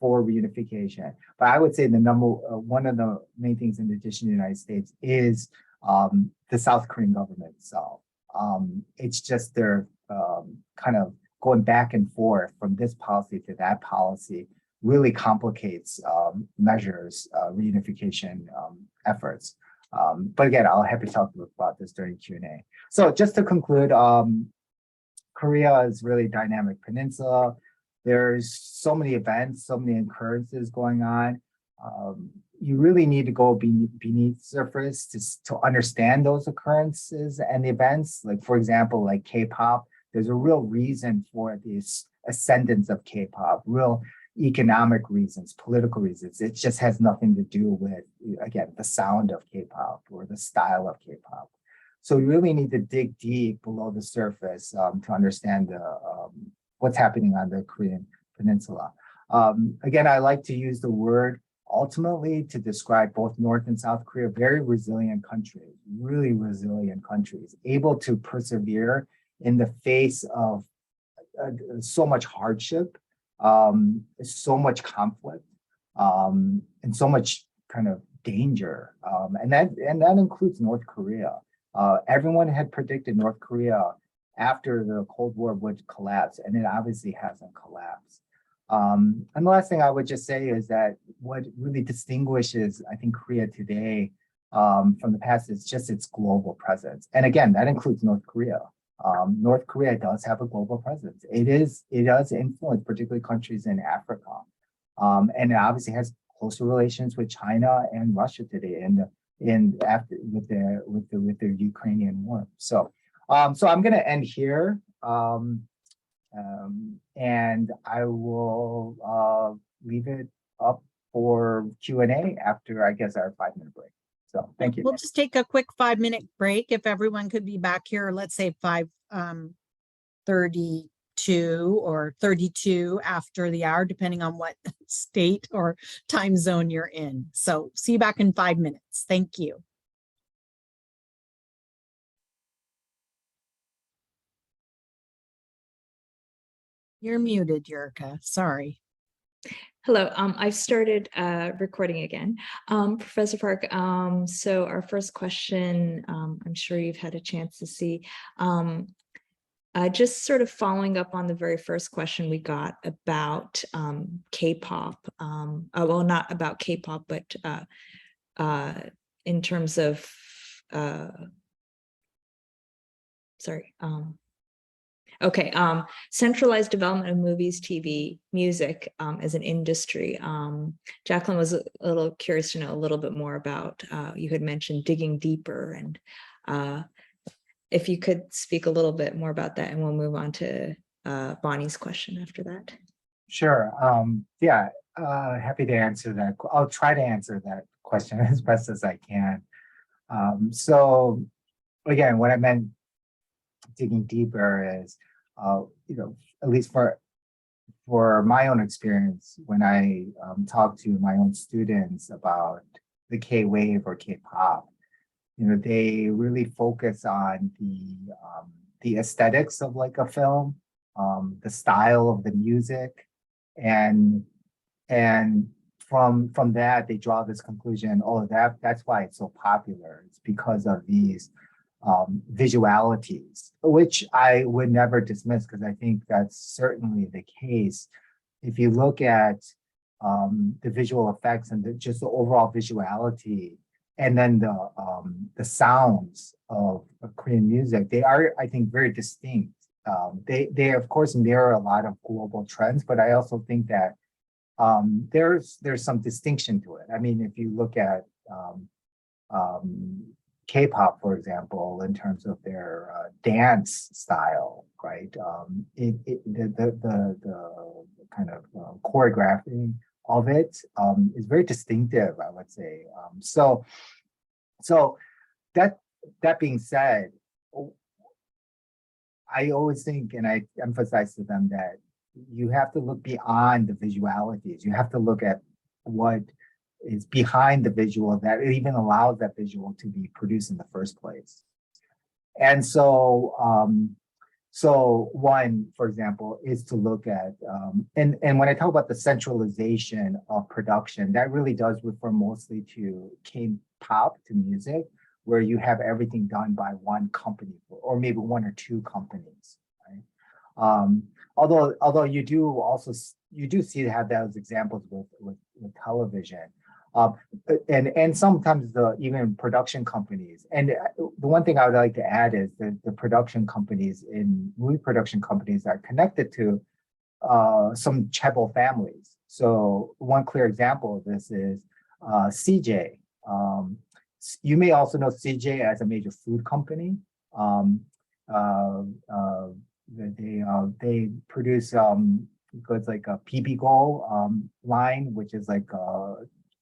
for reunification. But I would say the one of the main things in addition to the United States is the South Korean government itself. It's just they're kind of going back and forth from this policy to that policy really complicates measures, reunification efforts. But again, I'll happy to talk about this during Q&A. So just to conclude, Korea is really a dynamic peninsula. There's so many events, so many occurrences going on. You really need to go beneath the surface to understand those occurrences and events. Like, for example, like K-pop, there's a real reason for this ascendance of K-pop, real economic reasons, political reasons. It just has nothing to do with, again, the sound of K-pop or the style of K-pop. So we really need to dig deep below the surface to understand what's happening on the Korean Peninsula. Again, I like to use the word ultimately to describe both North and South Korea, very resilient countries, really resilient countries, able to persevere in the face of so much hardship, so much conflict, and so much kind of danger. And that includes North Korea. Everyone had predicted North Korea after the Cold War would collapse, and it obviously hasn't collapsed. And the last thing I would just say is that what really distinguishes, I think, Korea today from the past is just its global presence. And again, that includes North Korea. North Korea does have a global presence. It does influence particularly countries in Africa. And it obviously has closer relations with China and Russia today with the Ukrainian war. So I'm going to end here. And I will leave it up for Q&A after, I guess, our 5-minute break. So thank you. We'll just take a quick 5-minute break. If everyone could be back here, let's say 5:32 or 32 after the hour, depending on what state or time zone you're in. So see you back in 5 minutes. Thank you. You're muted, Yurka. Sorry. Hello, I've started recording again. Professor Park, so our first question, I'm sure you've had a chance to see, just sort of following up on the very first question we got about K-pop, well, not about K-pop, but in terms of, okay, centralized development of movies, TV, music as an industry. Jacqueline was a little curious to know a little bit more about, you had mentioned digging deeper, and if you could speak a little bit more about that, and we'll move on to Bonnie's question after that. Sure. Yeah, happy to answer that. I'll try to answer that question as best as I can. So again, what I meant digging deeper is, at least for my own experience, when I talk to my own students about the K-wave or K-pop, they really focus on the aesthetics of like a film, the style of the music, and from that they draw this conclusion, oh, that's why it's so popular. It's because of these visualities, which I would never dismiss because I think that's certainly the case. If you look at the visual effects and just the overall visuality, and then the sounds of Korean music, they are, I think, very distinct. They of course mirror a lot of global trends, but I also think that there's some distinction to it. I mean, if you look at K-pop, for example, in terms of their dance style, right? The kind of choreography of it is very distinctive, I would say. So that being said, I always think, and I emphasize to them that you have to look beyond the visualities. You have to look at what is behind the visual that even allows that visual to be produced in the first place. And so, so one, for example, is to look at, and when I talk about the centralization of production, that really does refer mostly to K-pop, to music, where you have everything done by one company or maybe one or two companies, right? Although you do see have those examples with television. And sometimes even production companies. And the one thing I would like to add is that the production companies in movie production companies are connected to some chaebol families. So one clear example of this is CJ. You may also know CJ as a major food company. They produce goods like a PB Go line, which is like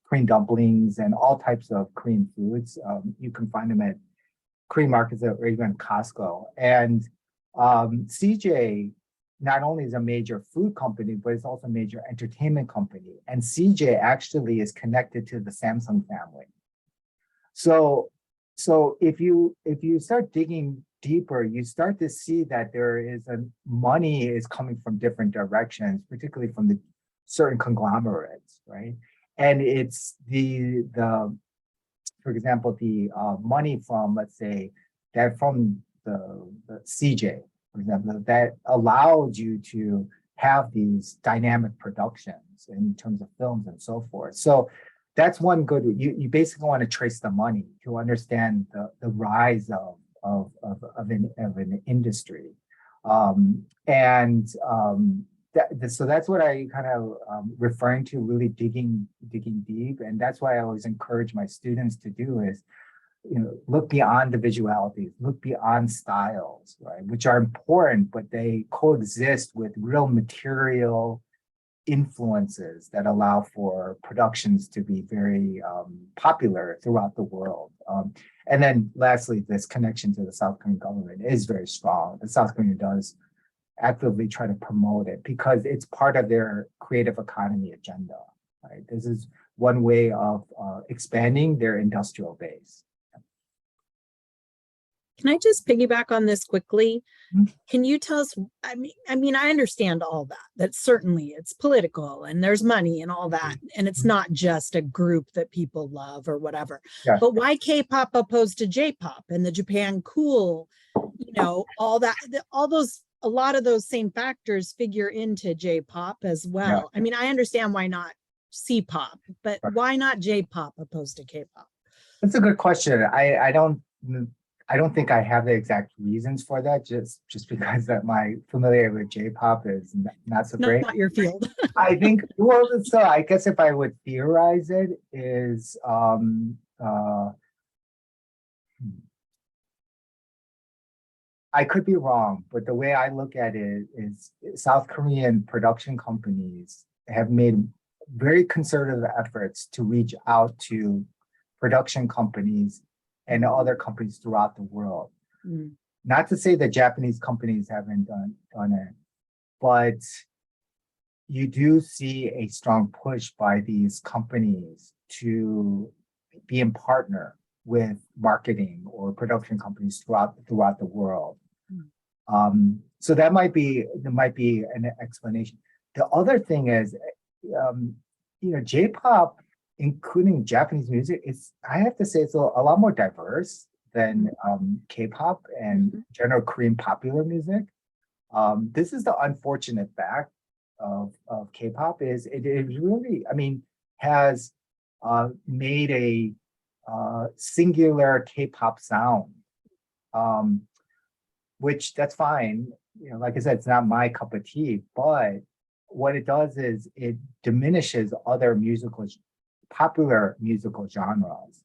Korean dumplings and all types of Korean foods. You can find them at Korean markets or even Costco. And CJ not only is a major food company, but it's also a major entertainment company. And CJ actually is connected to the Samsung family. So if you start digging deeper, you start to see that there is money is coming from different directions, particularly from the certain conglomerates, right? And it's for example, the money from, let's say, that from the CJ, for example, that allowed you to have these dynamic productions in terms of films and so forth. So that's one good. You basically want to trace the money to understand the rise of an industry, so that's what I kind of referring to, really digging deep, and that's why I always encourage my students to do is, look beyond the visualities, look beyond styles, right, which are important, but they coexist with real material influences that allow for productions to be very popular throughout the world. And then lastly, this connection to the South Korean government is very strong. The South Korea does actively try to promote it because it's part of their creative economy agenda, right? This is one way of expanding their industrial base. Can I just piggyback on this quickly? Mhm. Can you tell us, I mean, I understand all that certainly it's political and there's money and all that. And it's not just a group that people love or whatever, Yeah. but why K-pop opposed to J-pop and the Japan cool, all that, a lot of those same factors figure into J-pop as well. Yeah. I mean, I understand why not C-pop, but Right. why not J-pop opposed to K-pop? That's a good question. I don't think I have the exact reasons for that, just because that my familiarity with J-pop is not so great. Not your field. I think, well, so I guess if I would theorize it is, I could be wrong, but the way I look at it is South Korean production companies have made very concerted efforts to reach out to production companies and other companies throughout the world. Mm. Not to say that Japanese companies haven't done it, but you do see a strong push by these companies to be in partner with marketing or production companies throughout the world. So that might be an explanation. The other thing is, J-pop, including Japanese music, I have to say it's a lot more diverse than K-pop and general Korean popular music. This is the unfortunate fact of K-pop is it really, I mean, has made a singular K-pop sound, which that's fine. You know, like I said, it's not my cup of tea, but what it does is it diminishes other popular musical genres.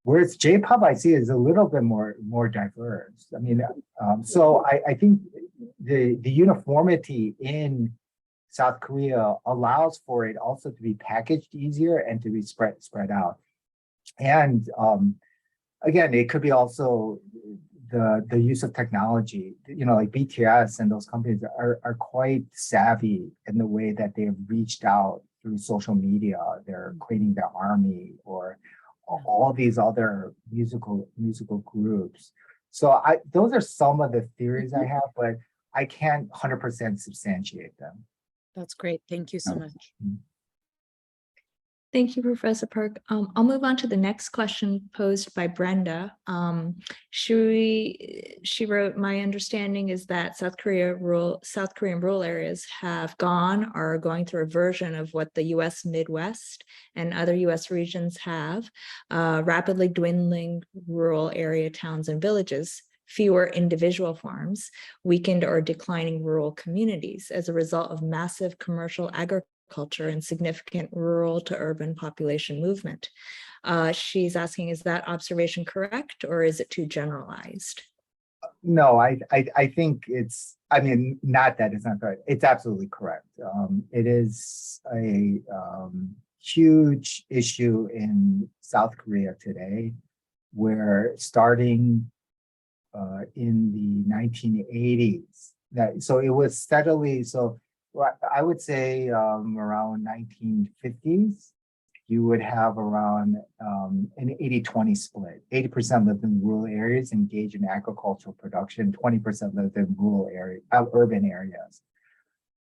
Whereas J-pop, I see, is a little bit more diverse. I mean, so I think the uniformity in South Korea allows for it also to be packaged easier and to be spread out. And again, it could be also the use of technology. You know, like BTS and those companies are quite savvy in the way that they have reached out through social media. They're creating their army or all these other musical groups. So those are some of the theories I have, but I can't 100% substantiate them. That's great. Thank you so much. Thank you, Professor Park. I'll move on to the next question posed by Brenda. She wrote, my understanding is that South Korean rural areas have gone or are going through a version of what the US Midwest and other US regions have, rapidly dwindling rural area towns and villages, fewer individual farms, weakened or declining rural communities as a result of massive commercial agriculture and significant rural to urban population movement. She's asking, is that observation correct or is it too generalized? No, I think it's, I mean, not that it's not correct. It's absolutely correct. It is a huge issue in South Korea today, where starting in the 1980s, so it was steadily, I would say around 1950s, you would have around an 80-20 split. 80% lived in rural areas, engaged in agricultural production, 20% lived in urban areas.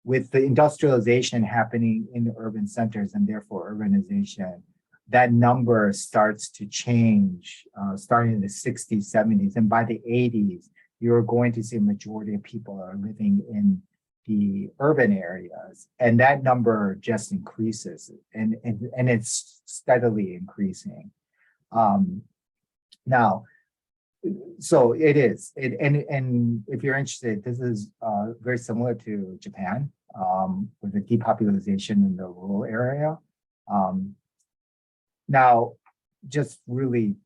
With the industrialization happening in the urban centers and therefore urbanization, that number starts to change starting in the 60s, 70s. And by the 80s, you're going to see a majority of people are living in the urban areas, and that number just increases, and it's steadily increasing. Now, so it is, and if you're interested, this is very similar to Japan with the depopulation in the rural area. Now, just really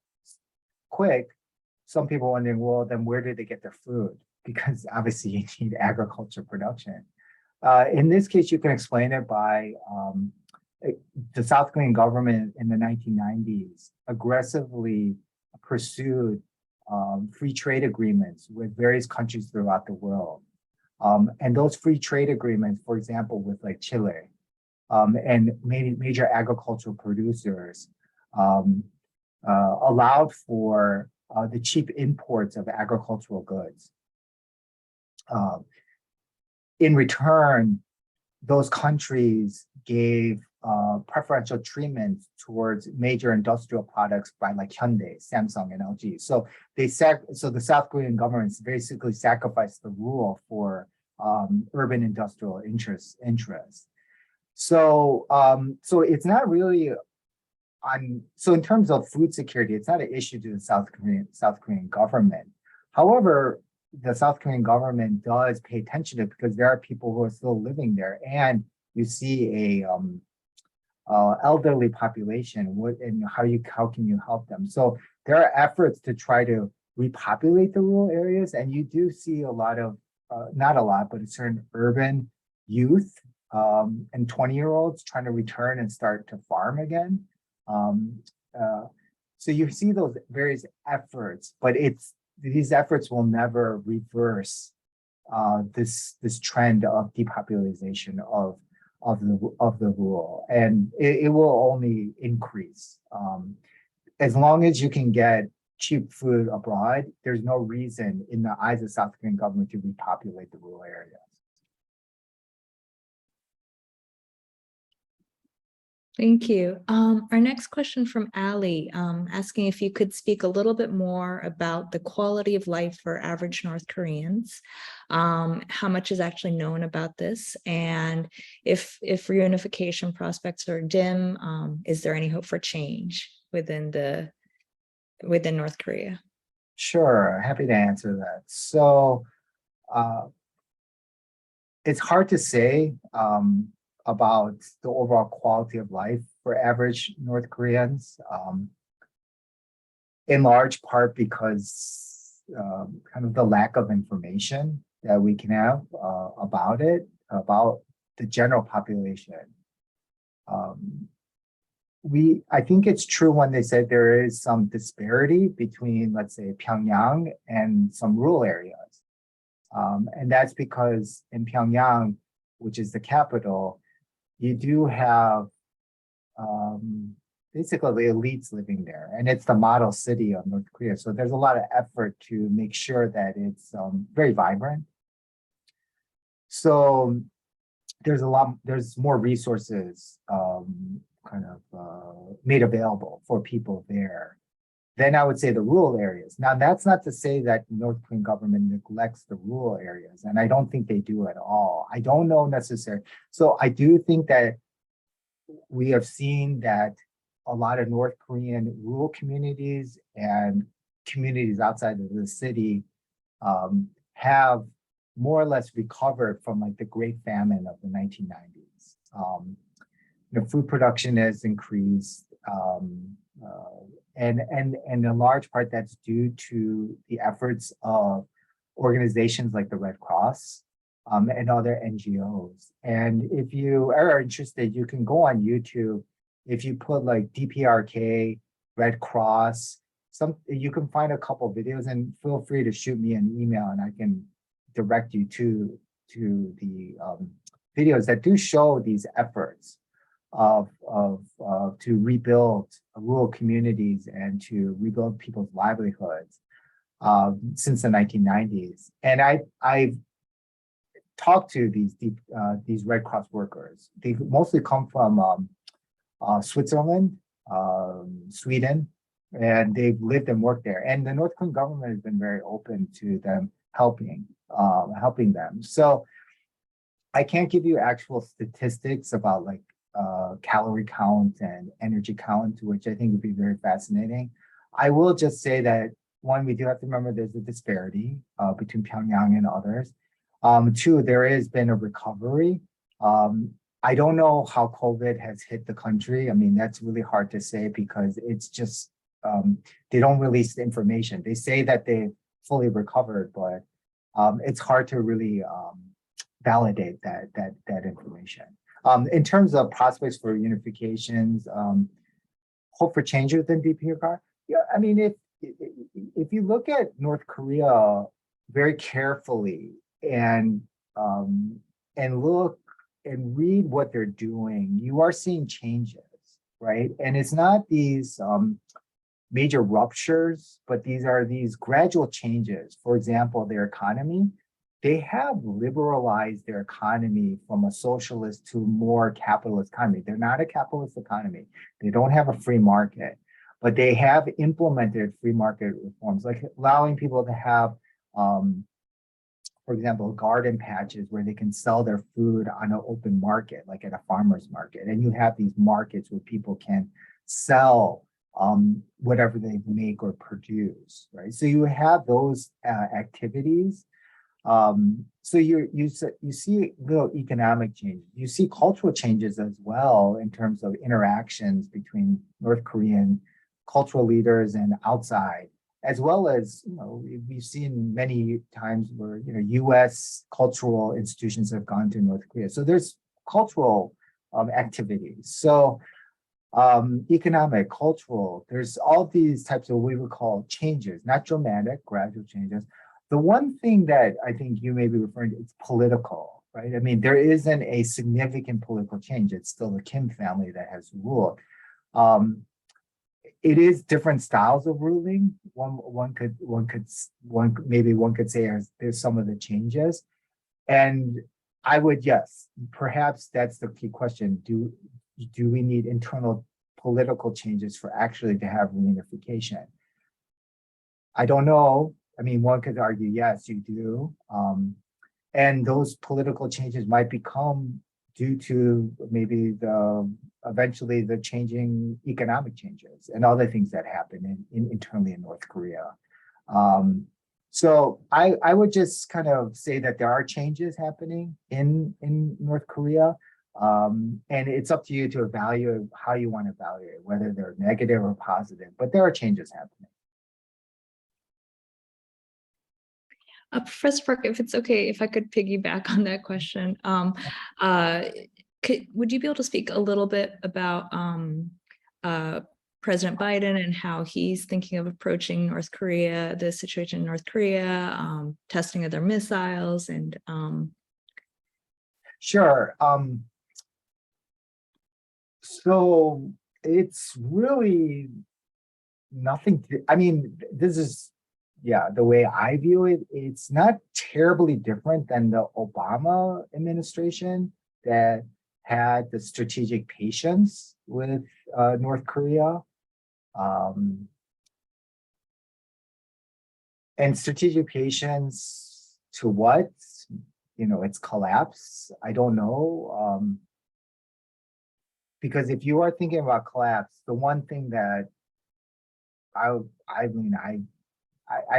quick, some people wondering, well, then where did they get their food? Because obviously you need agriculture production. In this case, you can explain it by the South Korean government in the 1990s aggressively pursued free trade agreements with various countries throughout the world. And those free trade agreements, for example, with like Chile and major agricultural producers allowed for the cheap imports of agricultural goods. In return, those countries gave preferential treatment towards major industrial products by like Hyundai, Samsung, and LG. So the South Korean government basically sacrificed the rule for urban industrial interests. So it's not really so in terms of food security, it's not an issue to the South Korean government. However, the South Korean government does pay attention to it because there are people who are still living there, and you see a elderly population. And how can you help them? So there are efforts to try to repopulate the rural areas, and you do see a lot of not a lot, but a certain urban youth and 20-year-olds trying to return and start to farm again. So you see those various efforts, but these efforts will never reverse this trend of depopulation of the rural, and it will only increase. As long as you can get cheap food abroad, there's no reason in the eyes of South Korean government to repopulate the rural areas. Thank you. Our next question from Ali, asking if you could speak a little bit more about the quality of life for average North Koreans. How much is actually known about this? And if reunification prospects are dim, is there any hope for change within North Korea? Sure, happy to answer that. So it's hard to say about the overall quality of life for average North Koreans, in large part because kind of the lack of information that we can have about it, about the general population. I think it's true when they said there is some disparity between, let's say, Pyongyang and some rural areas. And that's because in Pyongyang, which is the capital, you do have basically elites living there, and it's the model city of North Korea. So there's a lot of effort to make sure that it's very vibrant. So there's more resources made available for people there. Then I would say the rural areas. Now, that's not to say that the North Korean government neglects the rural areas, and I don't think they do at all. I don't know necessarily. So I do think that we have seen that a lot of North Korean rural communities and communities outside of the city have more or less recovered from like the Great Famine of the 1990s. Food production has increased. And in a large part that's due to the efforts of organizations like the Red Cross and other NGOs. And if you are interested, you can go on YouTube. If you put like DPRK, Red Cross, you can find a couple of videos, and feel free to shoot me an email and I can direct you to the videos that do show these efforts to rebuild rural communities and to rebuild people's livelihoods since the 1990s. And I've talked to these Red Cross workers. They mostly come from Switzerland, Sweden, and they've lived and worked there. And the North Korean government has been very open to them helping them. So I can't give you actual statistics about like calorie count and energy count, which I think would be very fascinating. I will just say that, one, we do have to remember there's a disparity between Pyongyang and others. Two, there has been a recovery. I don't know how COVID has hit the country. I mean, that's really hard to say because it's just, they don't release the information. They say that they fully recovered, but it's hard to really validate that information. In terms of prospects for unifications, hope for change within DPRK. Yeah, I mean, if you look at North Korea very carefully and look and read what they're doing, you are seeing changes, right? And it's not these major ruptures, but these are these gradual changes. For example, their economy. They have liberalized their economy from a socialist to more capitalist economy. They're not a capitalist economy. They don't have a free market, but they have implemented free market reforms, like allowing people to have, for example, garden patches where they can sell their food on an open market, like at a farmer's market. And you have these markets where people can sell whatever they make or produce, right? So you have those activities. So you see little economic changes. You see cultural changes as well in terms of interactions between North Korean cultural leaders and outside, as well as, we've seen many times where, U.S. cultural institutions have gone to North Korea. So there's cultural activities. So economic, cultural, there's all these types of what we would call changes, not dramatic, gradual changes. The one thing that I think you may be referring to is political, right? I mean, there isn't a significant political change. It's still the Kim family that has ruled. It is different styles of ruling. One could say there's some of the changes. And I would, yes, perhaps that's the key question. do we need internal political changes for actually to have reunification? I don't know. I mean, one could argue, yes, you do. And those political changes might become due to maybe eventually the changing economic changes and other things that happen internally in North Korea. So I would just kind of say that there are changes happening in North Korea. And it's up to you to evaluate how you want to evaluate, whether they're negative or positive, but there are changes happening. Professor Park, if it's okay, if I could piggyback on that question, would you be able to speak a little bit about President Biden and how he's thinking of approaching North Korea, the situation in North Korea, testing of their missiles, and Sure. So it's really nothing I mean, this is, yeah, the way I view it, it's not terribly different than the Obama administration that had the strategic patience with North Korea. And strategic patience to what? Its collapse? I don't know. Because if you are thinking about collapse, the one thing that I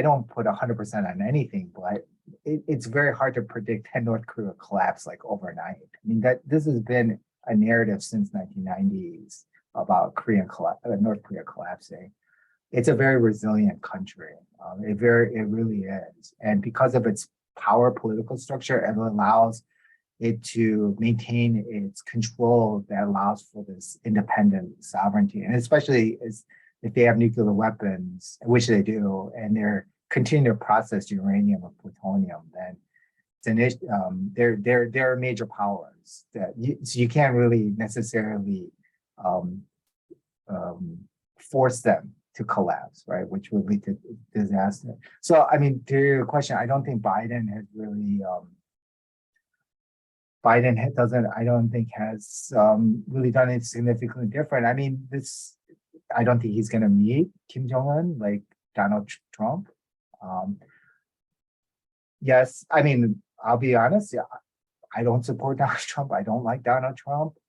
don't put 100% on anything, but it's very hard to predict that North Korea collapse like overnight. I mean, this has been a narrative since 1990s about North Korea collapsing. It's a very resilient country. It really is. And because of its power political structure, it allows it to maintain its control that allows for this independent sovereignty. And especially if they have nuclear weapons, which they do, and they're continuing to process uranium or plutonium, then it's they're major powers so you can't really necessarily force them to collapse, right? Which would lead to disaster. So, I mean, to your question, I don't think Biden has really I don't think has really done anything significantly different. I mean, I don't think he's going to meet Kim Jong-un like Donald Trump. Yes, I mean, I'll be honest. Yeah, I don't support Donald Trump. I don't like Donald Trump.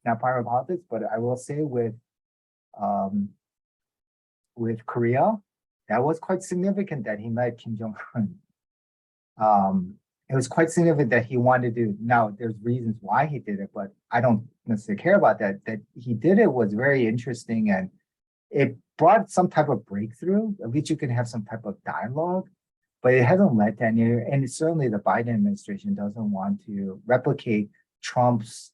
Not part of politics, but I will say with Korea, that was quite significant that he met Kim Jong-un. It was quite significant that he wanted to. Now, there's reasons why he did it, but I don't necessarily care about that. That he did it was very interesting, and it brought some type of breakthrough. At least you can have some type of dialogue, but it hasn't led to any. And certainly, the Biden administration doesn't want to replicate Trump's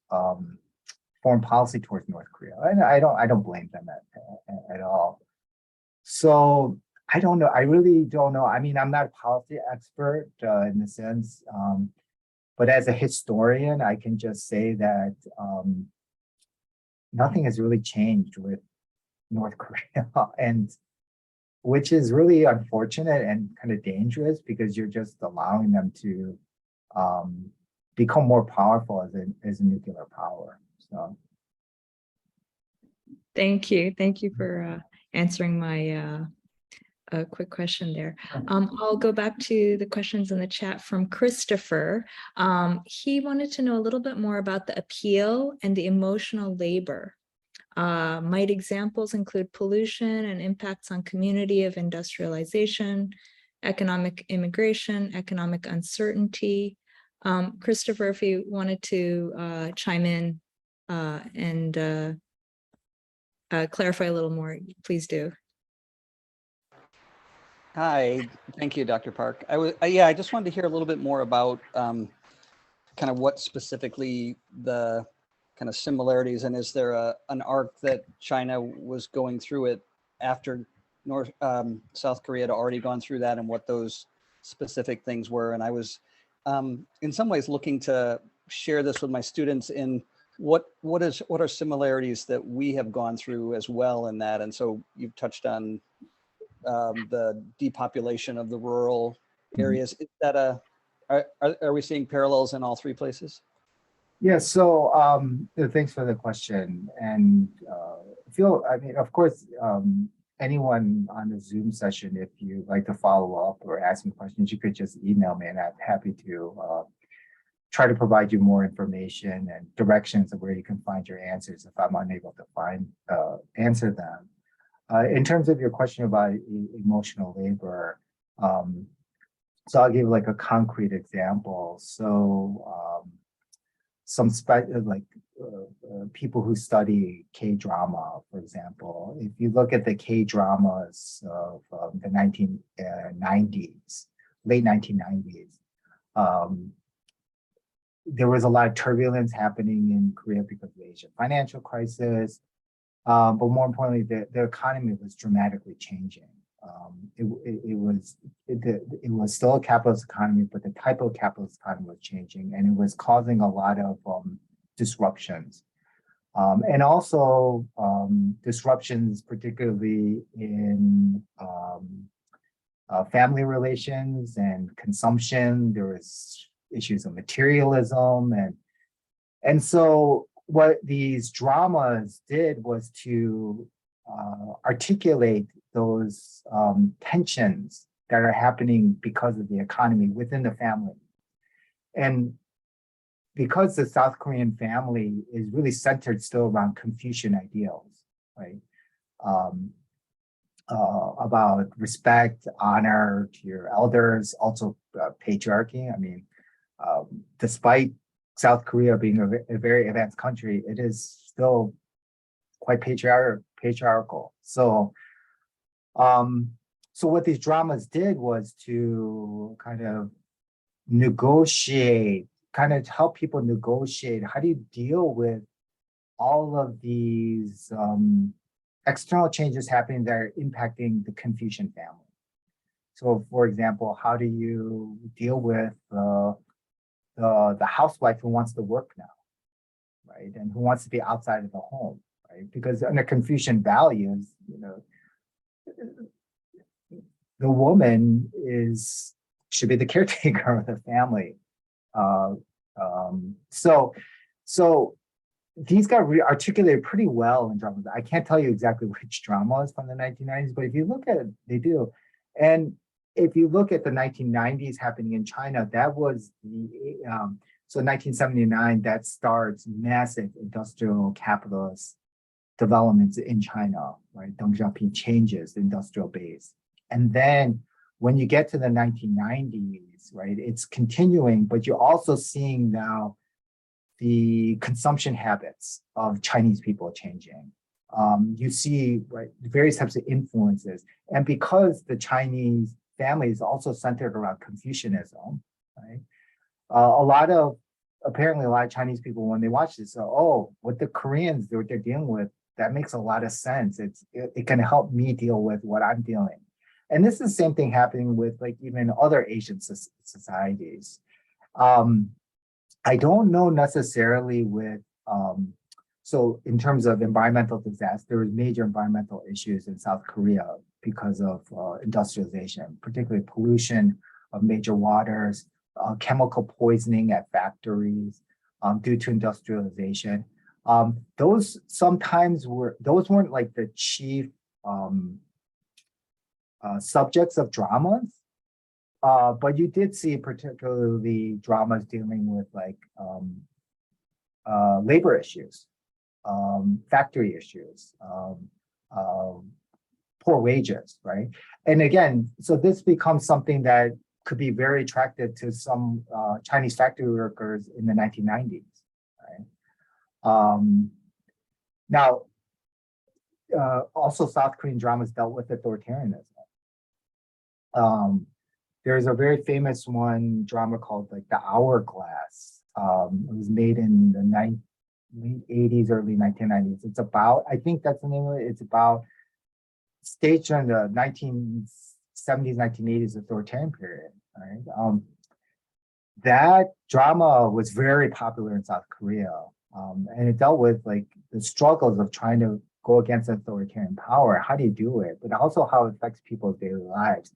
foreign policy towards North Korea, and I don't blame them at all. So I don't know. I really don't know. I mean, I'm not a policy expert in the sense, but as a historian, I can just say that nothing has really changed with North Korea, and which is really unfortunate and kind of dangerous because you're just allowing them to become more powerful as a nuclear power. So, thank you for answering my a quick question there. I'll go back to the questions in the chat from Christopher. He wanted to know a little bit more about the appeal and the emotional labor. Might examples include pollution and impacts on community of industrialization, economic immigration, economic uncertainty? Christopher, if you wanted to chime in and clarify a little more, please do. Hi, thank you, Dr. Park. I just wanted to hear a little bit more about kind of what specifically the kind of similarities, and is there an arc that China was going through it after South Korea had already gone through that, and what those specific things were? And I was in some ways looking to share this with my students in what are similarities that we have gone through as well in that. And so you've touched on the depopulation of the rural areas. Is that are we seeing parallels in all three places? Yeah, so thanks for the question. And I mean, of course, anyone on the Zoom session, if you'd like to follow up or ask me questions, you could just email me and I'm happy to try to provide you more information and directions of where you can find your answers if I'm unable to answer them. In terms of your question about emotional labor, um, so I'll give like a concrete example. So people who study K-drama, for example, if you look at the K-dramas of the 1990s, late 1990s, um, there was a lot of turbulence happening in Korea because of the Asian financial crisis. But more importantly, the economy was dramatically changing. It was still a capitalist economy, but the type of capitalist economy was changing, and it was causing a lot of disruptions, and also disruptions, particularly in family relations and consumption. There was issues of materialism, and so what these dramas did was to articulate those tensions that are happening because of the economy within the family. And because the South Korean family is really centered still around Confucian ideals, right? About respect, honor to your elders, also patriarchy. I mean, despite South Korea being a very advanced country, it is still quite patriarchal. So what these dramas did was to kind of negotiate, kind of help people negotiate. How do you deal with all of these external changes happening that are impacting the Confucian family? So, for example, how do you deal with the housewife who wants to work now, right? And who wants to be outside of the home, right? Because under Confucian values, the woman should be the caretaker of the family. So these got articulated pretty well in dramas. I can't tell you exactly which drama is from the 1990s, but if you look at it, they do. And if you look at the 1990s happening in China, that was so 1979, that starts massive industrial capitalist developments in China, right? Deng Xiaoping changes the industrial base. And then when you get to the 1990s, right, it's continuing, but you're also seeing now the consumption habits of Chinese people changing. You see, right, various types of influences. And because the Chinese family is also centered around Confucianism, right? Apparently a lot of Chinese people, when they watch this, what the Koreans, what they're dealing with, that makes a lot of sense. It can help me deal with what I'm dealing. And this is the same thing happening with like even other Asian societies. I don't know necessarily with, so in terms of environmental disaster, there was major environmental issues in South Korea because of industrialization, particularly pollution of major waters, chemical poisoning at factories due to industrialization. Those weren't like the chief subjects of dramas, but you did see particularly dramas dealing with like labor issues, factory issues, poor wages, right? And again, so this becomes something that could be very attractive to some Chinese factory workers in the 1990s, right? Now, also South Korean dramas dealt with authoritarianism. There's a very famous drama called like The Hourglass. It was made in the late 80s, early 1990s. It's about, I think that's the name of it. It's about staged during the 1970s, 1980s authoritarian period. Right? That drama was very popular in South Korea. And it dealt with like the struggles of trying to go against authoritarian power. How do you do it? But also how it affects people's daily lives.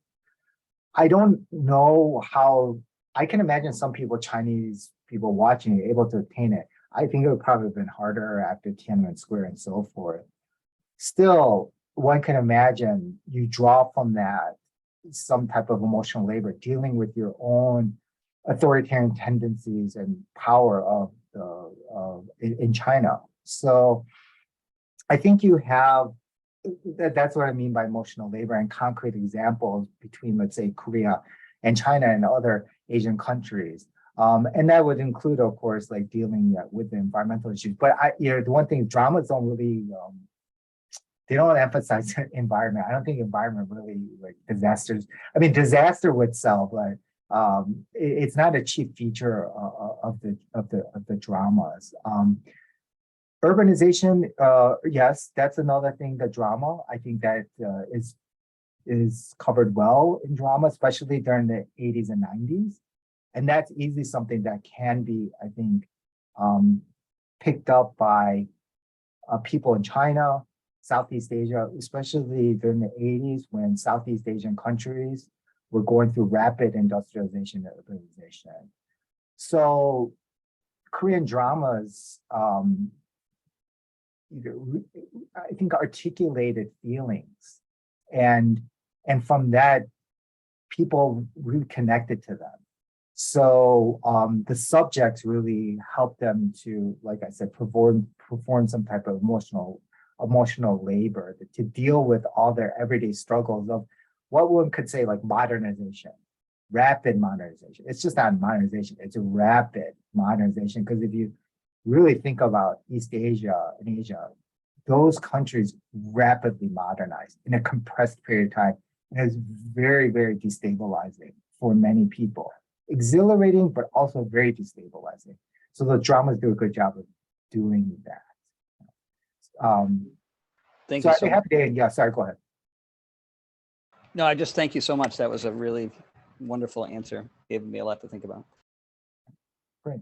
I don't know how, I can imagine some people, Chinese people watching it able to attain it. I think it would probably have been harder after Tiananmen Square and so forth. Still, one can imagine you draw from that some type of emotional labor, dealing with your own authoritarian tendencies and power of in China. So I think you have, that's what I mean by emotional labor and concrete examples between, let's say, Korea and China and other Asian countries. And that would include, of course, like dealing with the environmental issues. But the one thing, dramas don't really, they don't emphasize environment. I don't think environment really, like disasters. I mean, disaster itself, like it's not a chief feature of the dramas. Urbanization, yes, that's another thing. The drama, I think that is covered well in drama, especially during the 80s and 90s. And that's easily something that can be, I think, picked up by people in China, Southeast Asia, especially during the 80s when Southeast Asian countries were going through rapid industrialization and urbanization. So Korean dramas, I think, articulated feelings, and from that, people really connected to them. So the subjects really helped them to, like I said, perform some type of emotional labor to deal with all their everyday struggles of what one could say like modernization, rapid modernization. It's just not modernization, it's a rapid modernization. Because if you really think about East Asia and Asia, those countries rapidly modernized in a compressed period of time. And it's very, very destabilizing for many people. Exhilarating, but also very destabilizing. So the dramas do a good job of doing that. Thank So you I'd be happy to, yeah, sorry, go ahead. No, I just thank you so much. That was a really wonderful answer. Gave me a lot to think about. Great.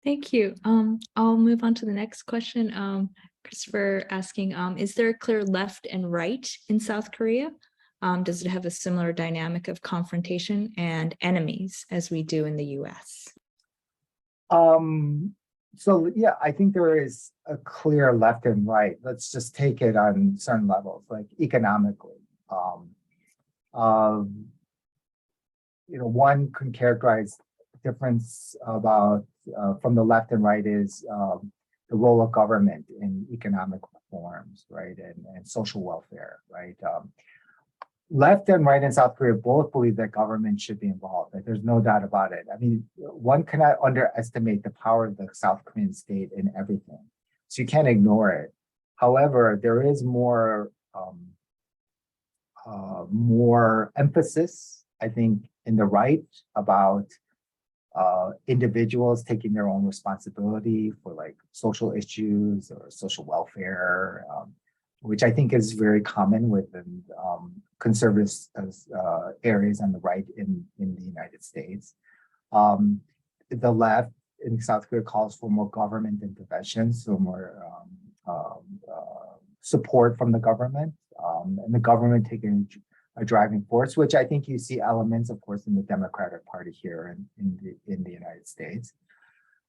Thank you. I'll move on to the next question. Christopher asking, is there a clear left and right in South Korea? Does it have a similar dynamic of confrontation and enemies as we do in the US? So yeah, I think there is a clear left and right. Let's just take it on certain levels, like economically. One can characterize difference about from the left and right is the role of government in economic reforms, right, and social welfare, right. Left and right in South Korea both believe that government should be involved. Like, there's no doubt about it. I mean, one cannot underestimate the power of the South Korean state in everything. So you can't ignore it. However, there is more emphasis, I think, in the right about individuals taking their own responsibility for like social issues or social welfare, which I think is very common within conservative areas on the right in the United States. The left in South Korea calls for more government intervention, so more support from the government, and the government taking a driving force, which I think you see elements, of course, in the Democratic Party here in the United States.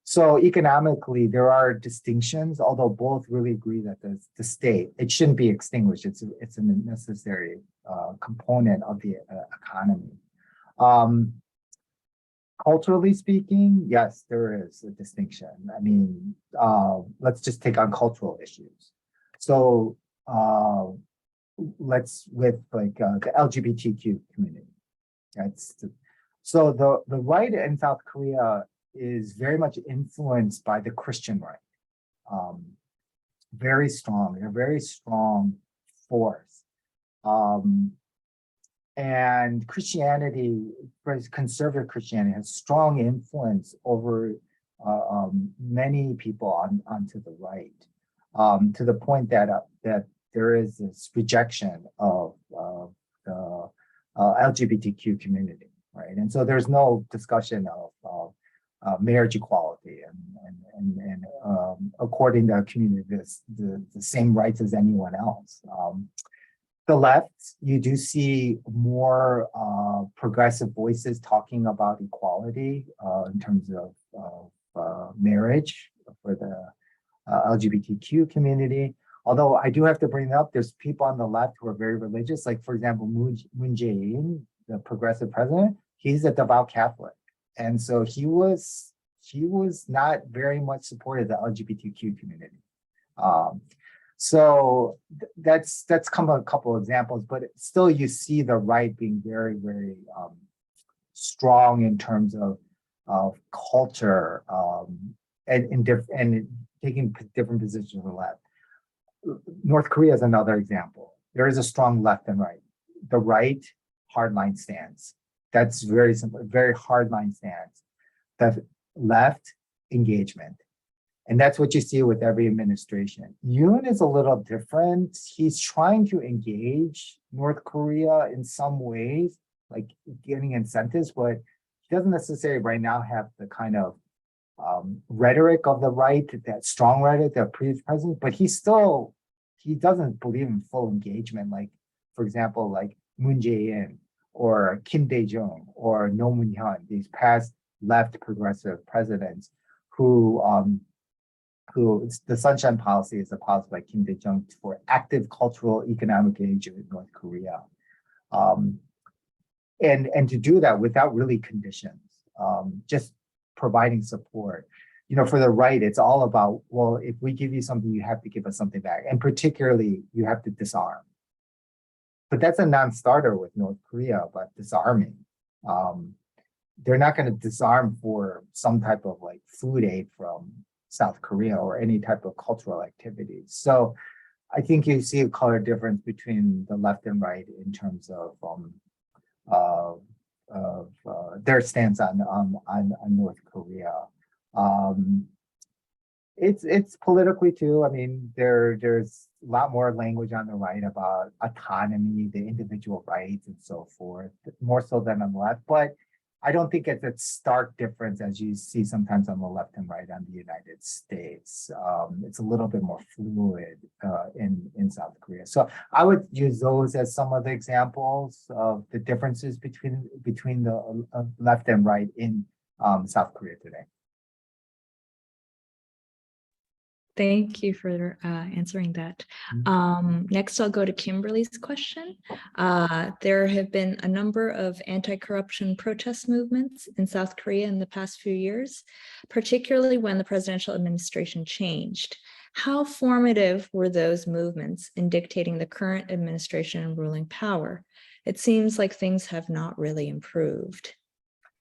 So economically, there are distinctions, although both really agree that the state, it shouldn't be extinguished. It's a necessary component of the economy. Culturally speaking, yes, there is a distinction. I mean, let's just take on cultural issues. So let's with like the LGBTQ community. So the right in South Korea is very much influenced by the Christian right. Very strong, they're a very strong force. And Christianity, conservative Christianity, has strong influence over many people onto the right, to the point that there is this rejection of the LGBTQ community, right? And so there's no discussion of marriage equality and according to our community, the same rights as anyone else. the left, you do see more progressive voices talking about equality in terms of marriage for the LGBTQ community. Although I do have to bring up, there's people on the left who are very religious. Like, for example, Moon Jae-in, the progressive president, he's a devout Catholic. And so he was not very much supportive of the LGBTQ community. So that's come a couple of examples, but still you see the right being very, very strong in terms of culture and taking different positions on the left. North Korea is another example. There is a strong left and right. The right, hardline stance. That's very simple, very hardline stance. The left, engagement. And that's what you see with every administration. Yoon is a little different. He's trying to engage North Korea in some ways, like getting incentives, but he doesn't necessarily right now have the kind of rhetoric of the right, that strong rhetoric that previous president, but he doesn't believe in full engagement. Like, for example, like Moon Jae-in or Kim Dae-jung or No Moon-hyun, these past left progressive presidents who the Sunshine Policy is a policy by Kim Dae-jung for active cultural economic engagement in North Korea. And to do that without really conditions, just providing support. You know, for the right, it's all about, well, if we give you something, you have to give us something back. And particularly, you have to disarm. But that's a non-starter with North Korea about disarming. They're not going to disarm for some type of like food aid from South Korea or any type of cultural activities. So I think you see a color difference between the left and right in terms of their stance on North Korea. It's politically too. I mean, there's a lot more language on the right about autonomy, the individual rights, and so forth, more so than on the left. But I don't think it's a stark difference as you see sometimes on the left and right on the United States. It's a little bit more fluid in South Korea. So I would use those as some of the examples of the differences between the left and right in South Korea today. Thank you for answering that. Next, I'll go to Kimberly's question. There have been a number of anti-corruption protest movements in South Korea in the past few years, particularly when the presidential administration changed. How formative were those movements in dictating the current administration and ruling power? It seems like things have not really improved.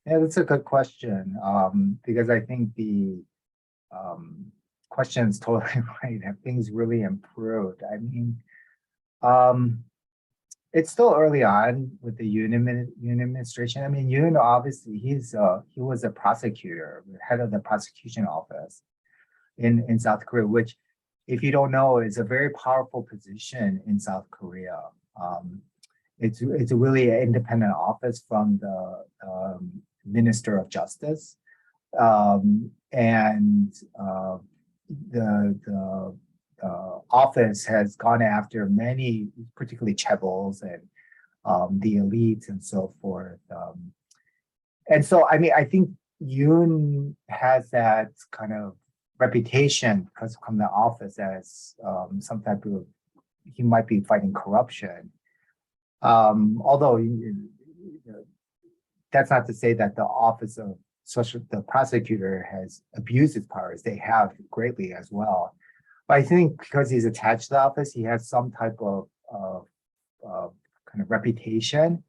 Yeah, that's a good question, because I think the question is totally right. Have things really improved? I mean, it's still early on with the Yoon administration. I mean, Yoon obviously he was a prosecutor, head of the prosecution office in South Korea, which, if you don't know, is a very powerful position in South Korea. It's a really independent office from the Minister of Justice, and the office has gone after many, particularly chaebols and the elites and so forth. And so, I mean, I think Yoon has that kind of reputation because from the office as some type of, he might be fighting corruption. Although that's not to say that the office of the prosecutor has abused its powers. They have greatly as well. But I think because he's attached to the office, he has some type of kind of reputation.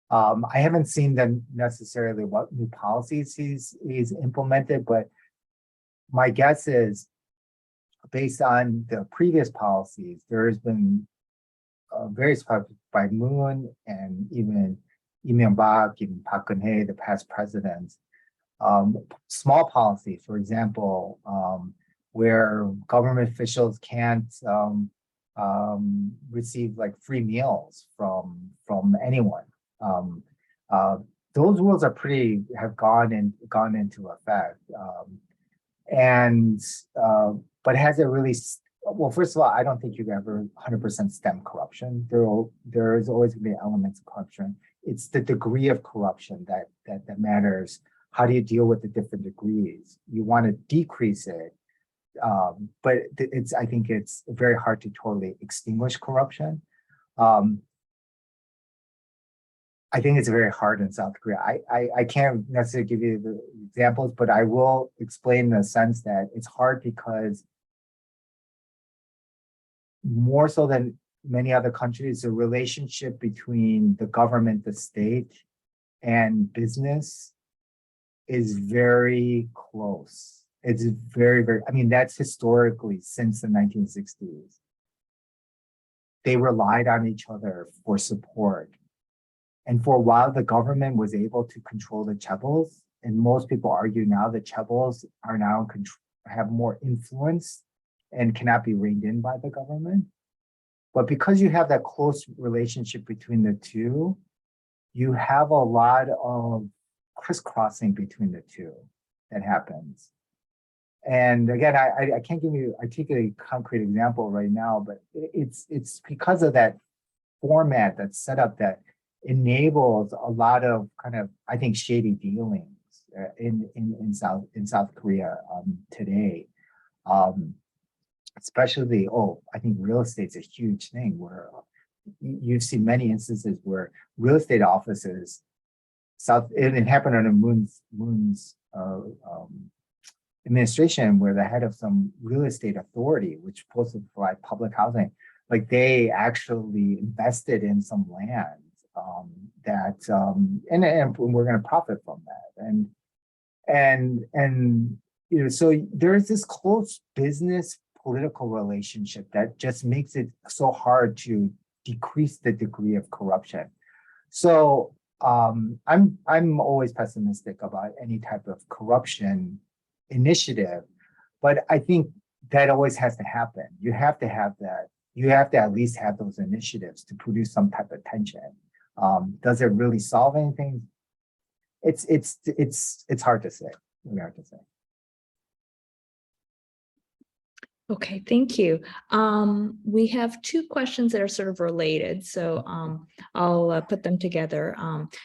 I haven't seen them necessarily what new policies he's implemented, but my guess is based on the previous policies, there has been various policies by Moon and even Lee Myung-bak, even Park Geun-hye, the past presidents. Small policies, for example, where government officials can't receive like free meals from anyone. Those rules are have gone into effect. But has it really, Well, first of all, I don't think you can ever 100% stem corruption. There is always going to be elements of corruption. It's the degree of corruption that matters. How do you deal with the different degrees? You want to decrease it, but I think it's very hard to totally extinguish corruption. I think it's very hard in South Korea. I can't necessarily give you the examples, but I will explain the sense that it's hard because more so than many other countries, the relationship between the government, the state, and business is very close. It's very, very, I mean, that's historically since the 1960s. They relied on each other for support. And for a while, the government was able to control the chaebols. And most people argue now the chaebols are now have more influence and cannot be reined in by the government. But because you have that close relationship between the two, you have a lot of crisscrossing between the two that happens. And again, I can't give you a particularly concrete example right now, but it's because of that format that's set up that enables a lot of kind of, I think, shady dealings in South Korea today. Especially, I think real estate's a huge thing where you've seen many instances where real estate offices, it happened under Moon's administration, where the head of some real estate authority, which supposed to provide public housing, like they actually invested in some land and we're going to profit from that. And so there's this close business political relationship that just makes it so hard to decrease the degree of corruption. So I'm always pessimistic about any type of corruption initiative, but I think that always has to happen. You have to have that. You have to at least have those initiatives to produce some type of tension. Does it really solve anything? It's hard to say. Really hard to say. Okay, thank you. We have two questions that are sort of related, so I'll put them together.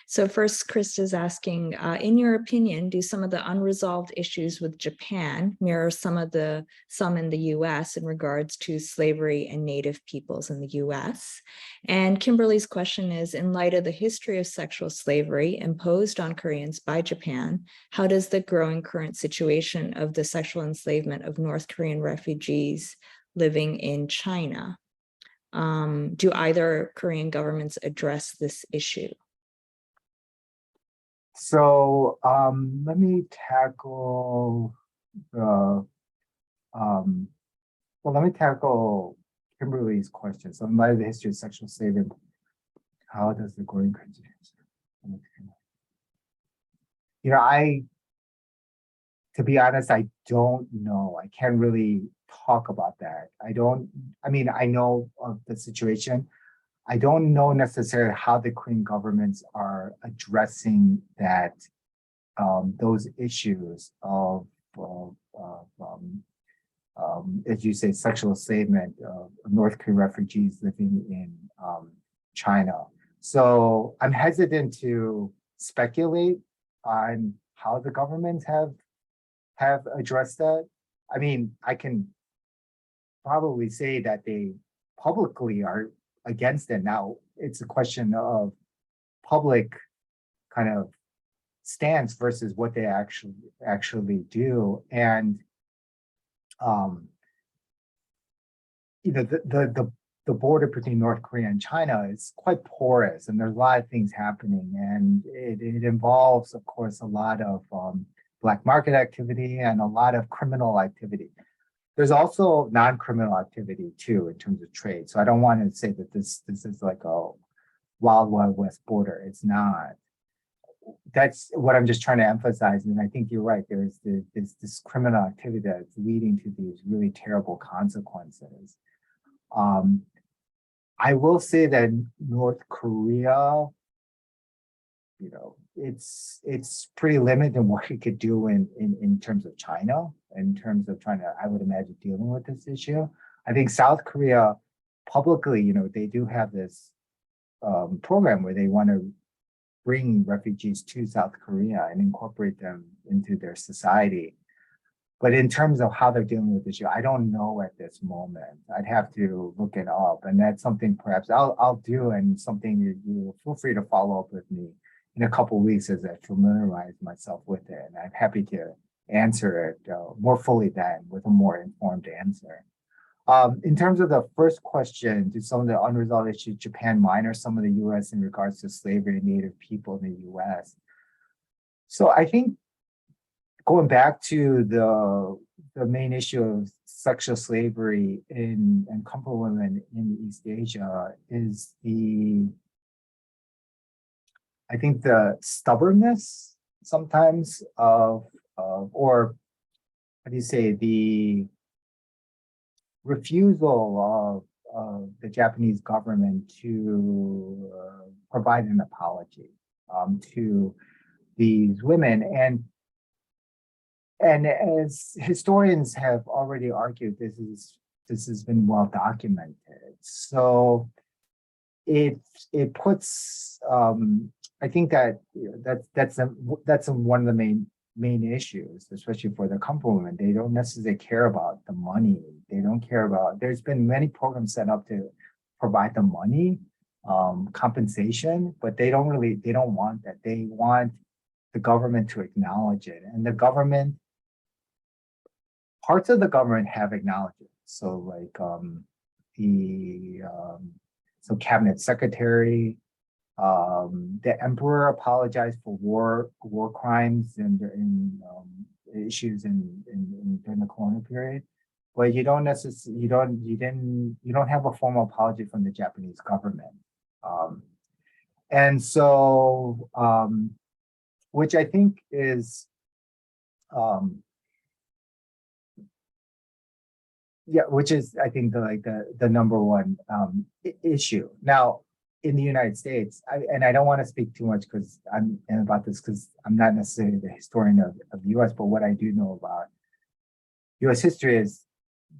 So first, Chris is asking, in your opinion, do some of the unresolved issues with Japan mirror some in the US in regards to slavery and Native peoples in the US? And Kimberly's question is, in light of the history of sexual slavery imposed on Koreans by Japan, how does the growing current situation of the sexual enslavement of North Korean refugees living in China, do either Korean governments address this issue? So let me tackle Kimberly's question. So in light of the history of sexual slavery, how does the growing country? To be honest, I don't know. I can't really talk about that. I know of the situation. I don't know necessarily how the Korean governments are addressing that, those issues of as you say, sexual enslavement of North Korean refugees living in China. So I'm hesitant to speculate on how the governments have addressed that. I mean, I can probably say that they publicly are against it. Now, it's a question of public kind of stance versus what they actually do. And the border between North Korea and China is quite porous, and there's a lot of things happening, and it involves, of course, a lot of black market activity and a lot of criminal activity. There's also non-criminal activity too in terms of trade. So I don't want to say that this is like a wild, wild west border. It's not. That's what I'm just trying to emphasize. And I think you're right. There's this criminal activity that's leading to these really terrible consequences. I will say that North Korea, it's pretty limited in what it could do in terms of China, in terms of trying to, I would imagine, dealing with this issue. I think South Korea publicly, they do have this program where they want to bring refugees to South Korea and incorporate them into their society. But in terms of how they're dealing with the issue, I don't know at this moment. I'd have to look it up, and that's something perhaps I'll do, and something you feel free to follow up with me in a couple of weeks as I familiarize myself with it. And I'm happy to answer it more fully then with a more informed answer. In terms of the first question, do some of the unresolved issues Japan minor some of the U.S. in regards to slavery and Native people in the U.S.? So I think going back to the main issue of sexual slavery and comfort women in East Asia is I think the stubbornness sometimes or how do you say, the refusal of the Japanese government to provide an apology to these women. And as historians have already argued, this has been well documented. So it puts I think that that's one of the main issues, especially for the comfort women. They don't necessarily care about the money. They don't care about. There's been many programs set up to provide the money, compensation, but they don't want that. They want the government to acknowledge it, and parts of the government have acknowledged it. So like so cabinet secretary, the emperor apologized for war crimes and issues during the colonial period, but you don't have a formal apology from the Japanese government, and so which I think is which is I think the number one issue now. In the United States, and I don't want to speak too much because I'm not necessarily the historian of the U.S., but what I do know about U.S. history is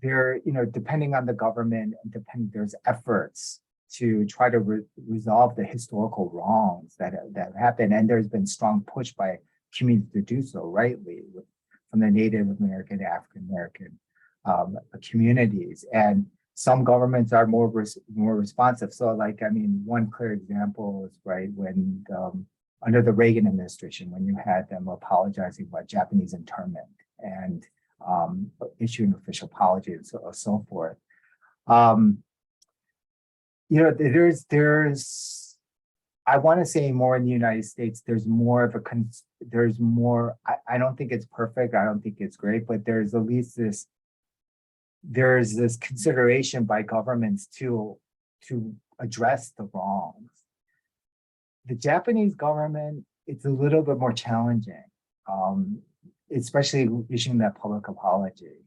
there, depending on the government, and there's efforts to try to resolve the historical wrongs that happened, and there's been strong push by communities to do so, rightly, from the Native American, African American communities, and some governments are more responsive. So one clear example is when under the Reagan administration, when you had them apologizing about Japanese internment and issuing official apologies and so forth. There's I want to say more in the United States, there's more of I don't think it's perfect. I don't think it's great, but there's at least there's this consideration by governments to address the wrongs. The Japanese government, it's a little bit more challenging, especially issuing that public apology.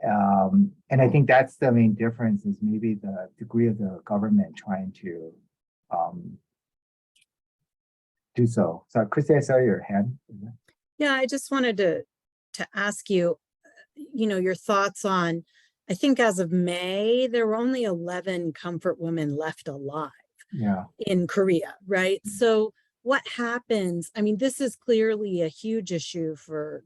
And I think that's the main difference, is maybe the degree of the government trying to do so. So, Christy, I saw your hand. Yeah, I just wanted to ask you, your thoughts on, I think as of May, there were only 11 comfort women left alive in Korea, right? So what happens? I mean, this is clearly a huge issue for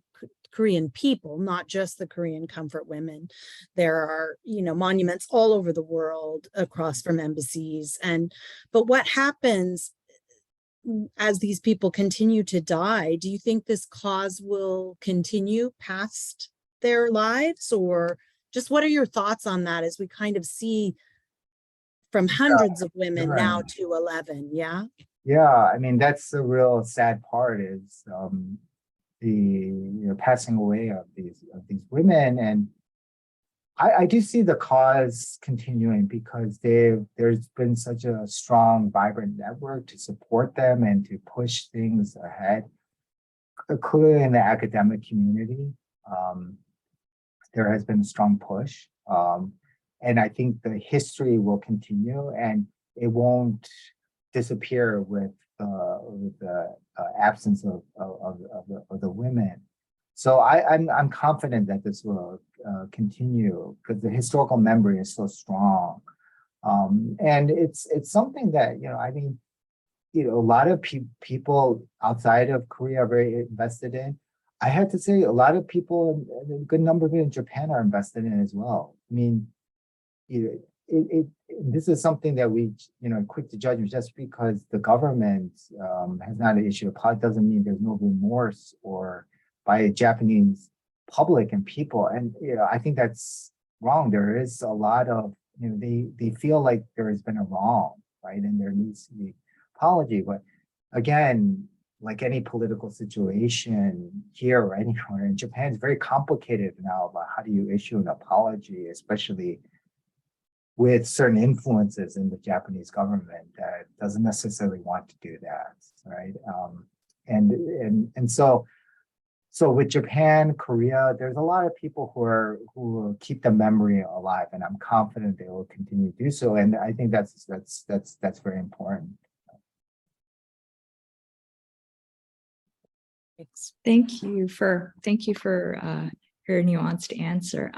Korean people, not just the Korean comfort women. There are, monuments all over the world across from embassies. But what happens as these people continue to die? Do you think this cause will continue past their lives, or just what are your thoughts on that as we kind of see from hundreds of women now to 11? I mean, that's the real sad part, is the passing away of these women. And I do see the cause continuing because there's been such a strong, vibrant network to support them and to push things ahead, clearly in the academic community. There has been a strong push, and I think the history will continue, and it won't disappear with the absence of the women. So I'm confident that this will continue because the historical memory is so strong. And it's something that, I mean, a lot of people outside of Korea are very invested in. I have to say, a lot of people, a good number of people in Japan are invested in as well. I mean, this is something that we, quick to judge just because the government has not issued a policy doesn't mean there's no remorse or by Japanese public and people. And, I think that's wrong. There is a lot of, they feel like there has been a wrong, right? And there needs to be apology. But again, like any political situation here or anywhere in Japan, it's very complicated now about how do you issue an apology, especially with certain influences in the Japanese government that doesn't necessarily want to do that, right? And so with Japan, Korea, there's a lot of people who will keep the memory alive, and I'm confident they will continue to do so. And I think that's very important. Thank you for your nuanced answer.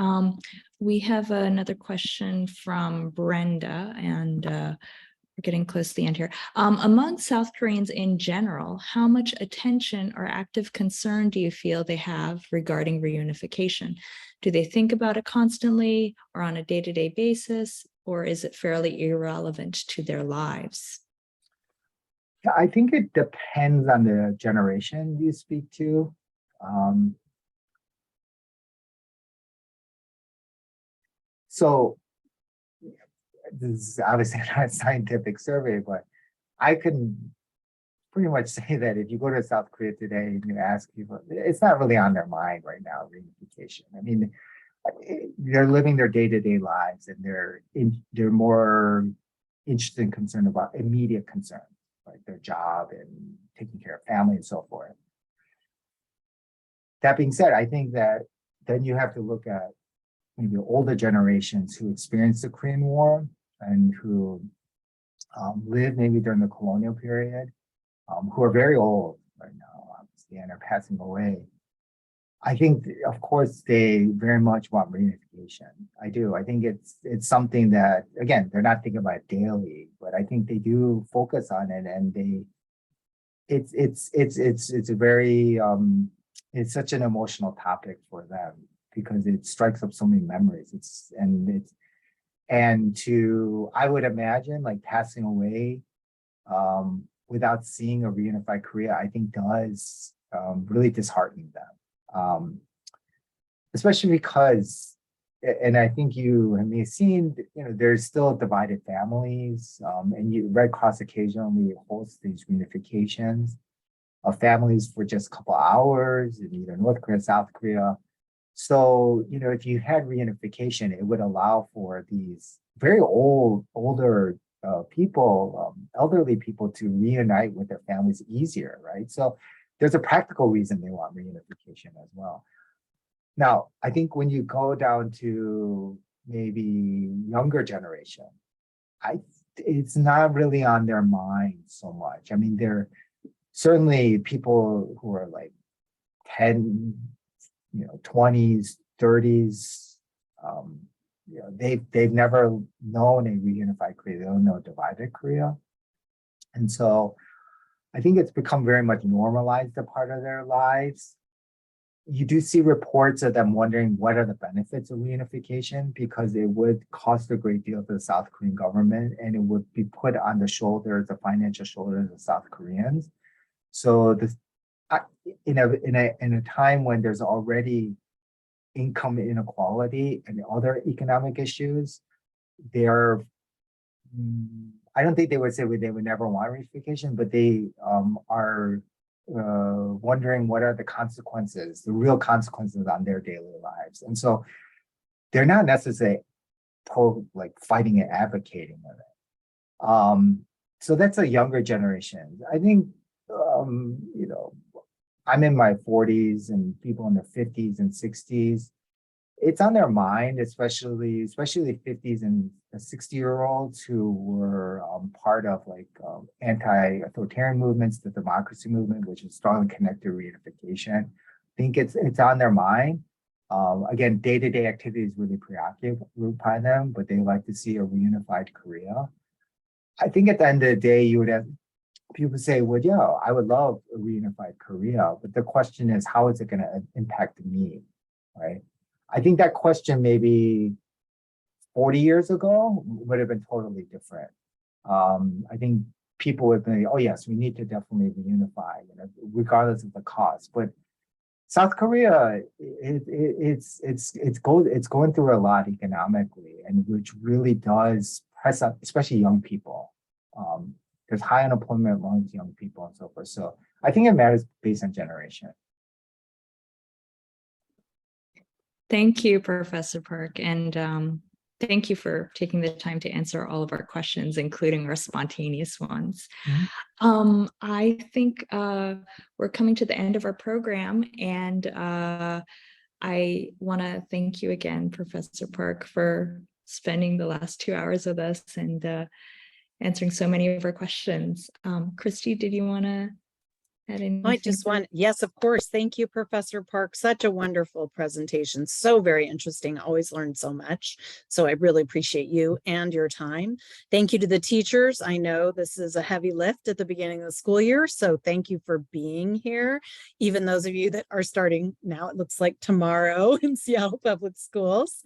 We have another question from Brenda, and we're getting close to the end here. Among South Koreans in general, how much attention or active concern do you feel they have regarding reunification? Do they think about it constantly or on a day-to-day basis, or is it fairly irrelevant to their lives? I think it depends on the generation you speak to. So this is obviously not a scientific survey, but I can pretty much say that if you go to South Korea today and you ask people, it's not really on their mind right now, reunification. I mean, they're living their day-to-day lives and they're more interested and concerned about immediate concerns, like their job and taking care of family and so forth. That being said, I think that then you have to look at maybe older generations who experienced the Korean War and who lived maybe during the colonial period, who are very old right now, obviously, and are passing away. I think, of course, they very much want reunification. I do. I think it's something that, again, they're not thinking about it daily, but I think they do focus on it, and it's a very it's such an emotional topic for them because it strikes up so many memories. I would imagine like passing away without seeing a reunified Korea, I think does really dishearten them. Especially because, and I think you may have seen, there's still divided families, and Red Cross occasionally hosts these reunifications of families for just a couple hours in either North Korea, South Korea. So, if you had reunification, it would allow for these very older people, elderly people to reunite with their families easier, right? So there's a practical reason they want reunification as well. Now, I think when you go down to maybe younger generation, it's not really on their mind so much. I mean, they're certainly people who are like 10, 20s, 30s, they've never known a reunified Korea. They don't know divided Korea. And so I think it's become very much normalized a part of their lives. You do see reports of them wondering what are the benefits of reunification, because it would cost a great deal to the South Korean government and it would be put on the financial shoulders of South Koreans. So in a time when there's already income inequality and other economic issues, I don't think they would say they would never want reunification, but they are wondering what are the real consequences on their daily lives. And so they're not necessarily fighting and advocating of it. So that's a younger generation. I think, I'm in my 40s and people in their 50s and 60s. It's on their mind, especially the 50s and the 60-year-olds who were part of anti-authoritarian movements, the democracy movement, which is strongly connected to reunification. think it's on their mind. Again, day-to-day activities really preoccupy them, but they like to see a reunified Korea. I think at the end of the day, you would have people say, well, yeah, I would love a reunified Korea, but the question is, how is it going to impact me, right? I think that question maybe 40 years ago would have been totally different. I think people would be, oh yes, we need to definitely reunify, regardless of the cost. But South Korea, it's going through a lot economically, and which really does press up, especially young people. There's high unemployment among young people and so forth. So I think it matters based on generation. Thank you, Professor Park. And thank you for taking the time to answer all of our questions, including our spontaneous ones. I think we're coming to the end of our program, and I want to thank you again, Professor Park, for spending the last 2 hours with us and answering so many of our questions. Christy, did you want to add anything? I just want, yes, of course. Thank you, Professor Park. Such a wonderful presentation. So very interesting. Always learned so much. So I really appreciate you and your time. Thank you to the teachers. I know this is a heavy lift at the beginning of the school year. So thank you for being here. Even those of you that are starting now, it looks like tomorrow in Seattle Public Schools.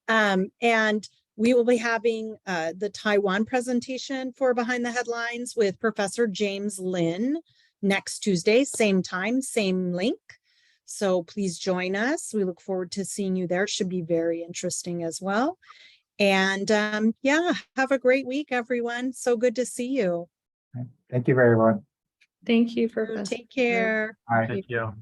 And we will be having the Taiwan presentation for Behind the Headlines with Professor James Lin next Tuesday, same time, same link. So please join us. We look forward to seeing you there. It should be very interesting as well. And yeah, have a great week, everyone. So good to see you. Thank you very much. Thank you, Professor. Take care. All right. Thank you.